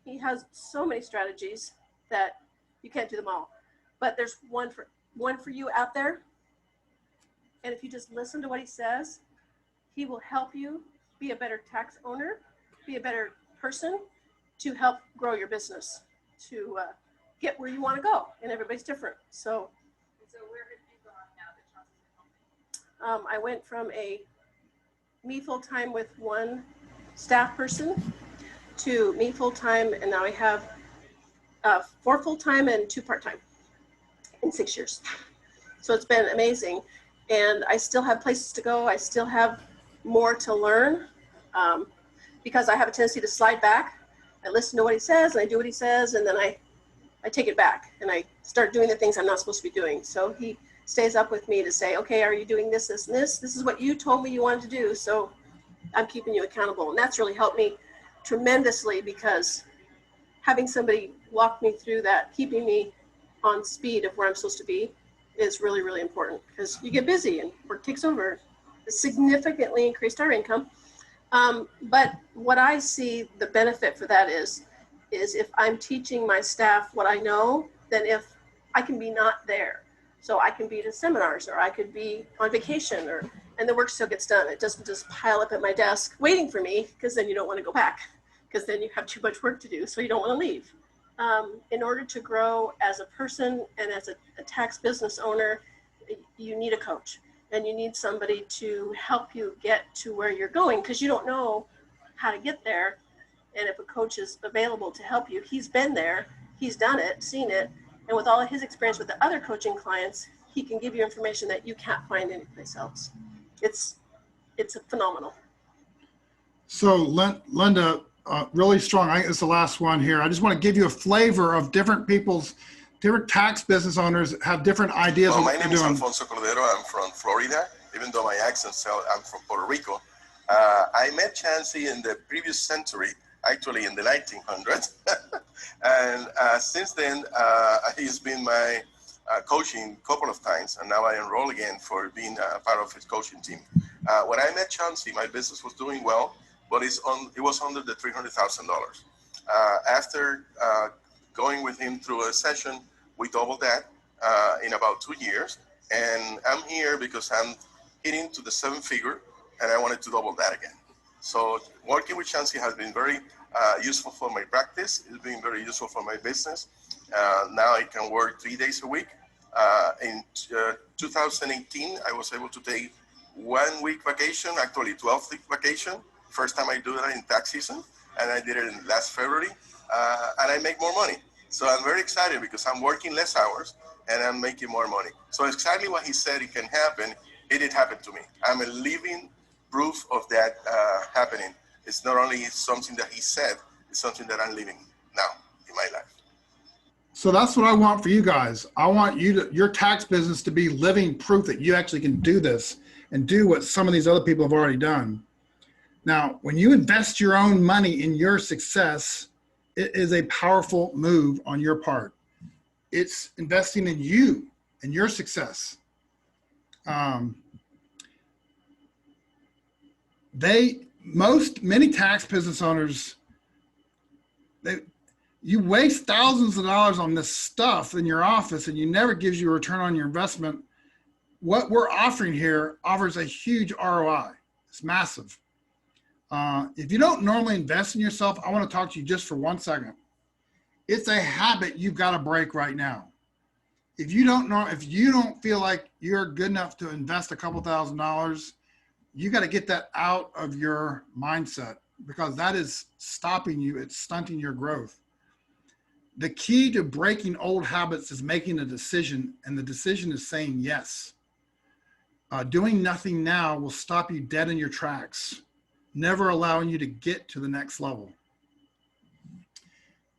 He has so many strategies that you can't do them all, but there's one for you out there. And if you just listen to what he says, he will help you be a better tax owner, be a better person, to help grow your business, to get where you want to go. And everybody's different. So where have you gone now that Chauncey's helping? I went from me full-time with one staff person to me full-time, and now I have 4 full-time and 2 part-time in 6 years. So it's been amazing. And I still have places to go. I still have more to learn because I have a tendency to slide back. I listen to what he says and I do what he says, and then I take it back and I start doing the things I'm not supposed to be doing. So he stays up with me to say, okay, are you doing this, this, and this? This is what you told me you wanted to do. So I'm keeping you accountable. And that's really helped me tremendously, because having somebody walk me through that, keeping me on speed of where I'm supposed to be, is really, really important, because you get busy and work takes over. It significantly increased our income. But what I see the benefit for that is if I'm teaching my staff what I know, then if I can be not there. So I can be at seminars, or I could be on vacation, and the work still gets done. It doesn't just pile up at my desk waiting for me, because then you don't want to go back, because then you have too much work to do, so you don't want to leave. In order to grow as a person and as a tax business owner, you need a coach, and you need somebody to help you get to where you're going, because you don't know how to get there. And if a coach is available to help you, he's been there, he's done it, seen it, and with all of his experience with the other coaching clients, he can give you information that you can't find anyplace else. It's phenomenal. So Linda, really strong. I think it's the last one here. I just want to give you a flavor of different tax business owners have different ideas. Well, my name is Alfonso Cordero. I'm from Florida, even though my accent says I'm from Puerto Rico. I met Chauncey in the previous century, actually in the 1900s. And since then, he's been my coaching a couple of times, and now I enroll again for being a part of his coaching team. When I met Chauncey, my business was doing well, but it was under the $300,000. After going with him through a session, we doubled that in about 2 years. And I'm here because I'm hitting to the 7-figure, and I wanted to double that again. So working with Chauncey has been very useful for my practice. It's been very useful for my business. Now I can work 3 days a week. In 2018, I was able to take 1 week vacation, actually 12-week vacation. First time I do that in tax season, and I did it in last February, and I make more money. So I'm very excited because I'm working less hours and I'm making more money. So exactly what he said it can happen, it did happen to me. I'm a living proof of that happening. It's not only something that he said, it's something that I'm living now in my life. So that's what I want for you guys. I want your tax business to be living proof that you actually can do this and do what some of these other people have already done. Now, when you invest your own money in your success, it is a powerful move on your part. It's investing in you and your success. Many tax business owners, you waste thousands of dollars on this stuff in your office and you never gives you a return on your investment. What we're offering here offers a huge ROI. It's massive. If you don't normally invest in yourself, I want to talk to you just for 1 second. It's a habit you've got to break right now. If you don't feel like you're good enough to invest a couple $1,000s, you got to get that out of your mindset, because that is stopping you. It's stunting your growth. The key to breaking old habits is making a decision, and the decision is saying yes. Doing nothing now will stop you dead in your tracks, never allowing you to get to the next level.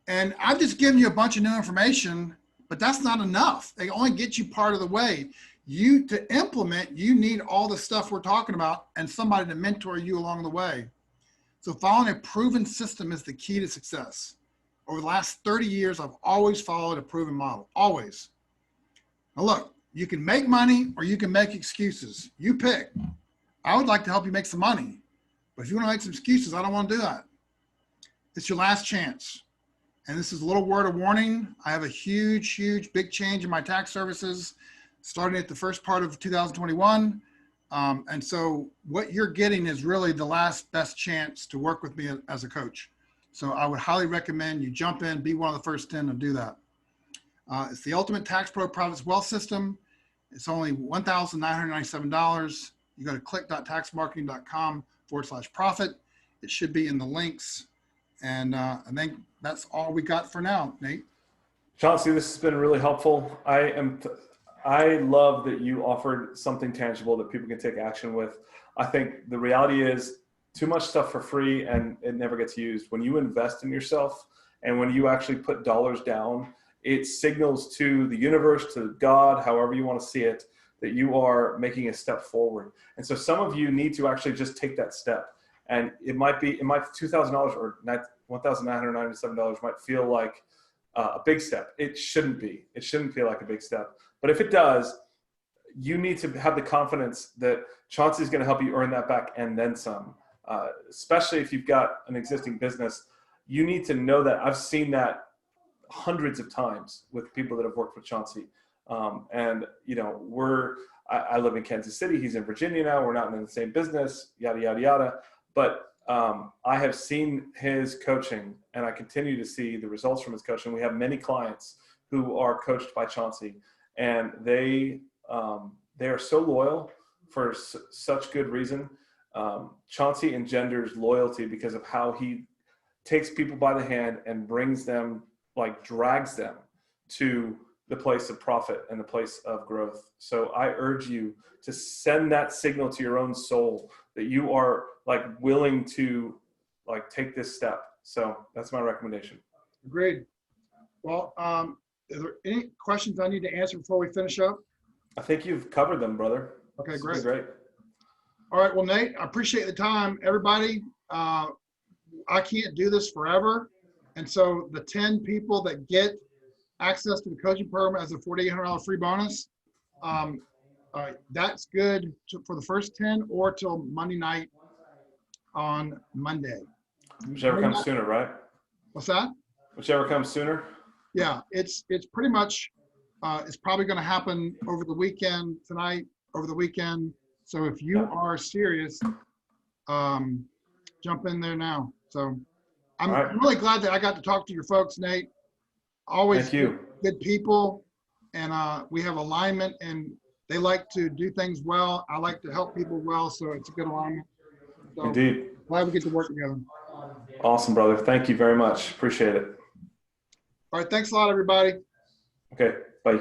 And I've just given you a bunch of new information, but that's not enough. They only get you part of the way. To implement, you need all the stuff we're talking about and somebody to mentor you along the way. So following a proven system is the key to success. Over the last 30 years, I've always followed a proven model, always. Now look, you can make money or you can make excuses. You pick. I would like to help you make some money, but if you want to make some excuses, I don't want to do that. It's your last chance. And this is a little word of warning. I have a huge, big change in my tax services starting at the first part of 2021. And so what you're getting is really the last best chance to work with me as a coach. So I would highly recommend you jump in, be one of the first 10 and do that. It's the Ultimate Tax Pro Private Wealth System. It's only $1,997. You go to click.taxmarketing.com/profit. It should be in the links. And I think that's all we got for now, Nate. Chauncey, this has been really helpful. I love that you offered something tangible that people can take action with. I think the reality is too much stuff for free and it never gets used. When you invest in yourself and when you actually put dollars down, it signals to the universe, to God, however you want to see it, that you are making a step forward. And so some of you need to actually just take that step. And it might $2,000 or $1,997 might feel like a big step. It shouldn't be. It shouldn't feel like a big step. But if it does, you need to have the confidence that Chauncey is going to help you earn that back and then some. Especially if you've got an existing business, you need to know that. I've seen that hundreds of times with people that have worked with Chauncey. And you know, I live in Kansas City. He's in Virginia now. We're not in the same business, yada, yada, yada. But I have seen his coaching and I continue to see the results from his coaching. We have many clients who are coached by Chauncey and they are so loyal for such good reason. Chauncey engenders loyalty because of how he takes people by the hand and brings them, like drags them to the place of profit and the place of growth. So I urge you to send that signal to your own soul that you are like willing to like take this step. So that's my recommendation. Agreed. Well, is there any questions I need to answer before we finish up? I think you've covered them, brother. Okay, This great. is great. All right. Well, Nate, I appreciate the time. Everybody, I can't do this forever. And so the 10 people that get access to the coaching program as a $4,800 free bonus, that's good for the first 10 or till Monday night on Monday. Whichever comes sooner, right? What's that? Whichever comes sooner. Yeah, it's pretty much, it's probably going to happen over the weekend, tonight, over the weekend. So if you are serious, jump in there now. So I'm really glad that I got to talk to your folks, Nate. Always Thank you. good people, and we have alignment, and they like to do things well. I like to help people well, so it's a good alignment. So Indeed. glad we get to work together. Awesome, brother. Thank you very much. Appreciate it. All right, thanks a lot, everybody. Okay, bye.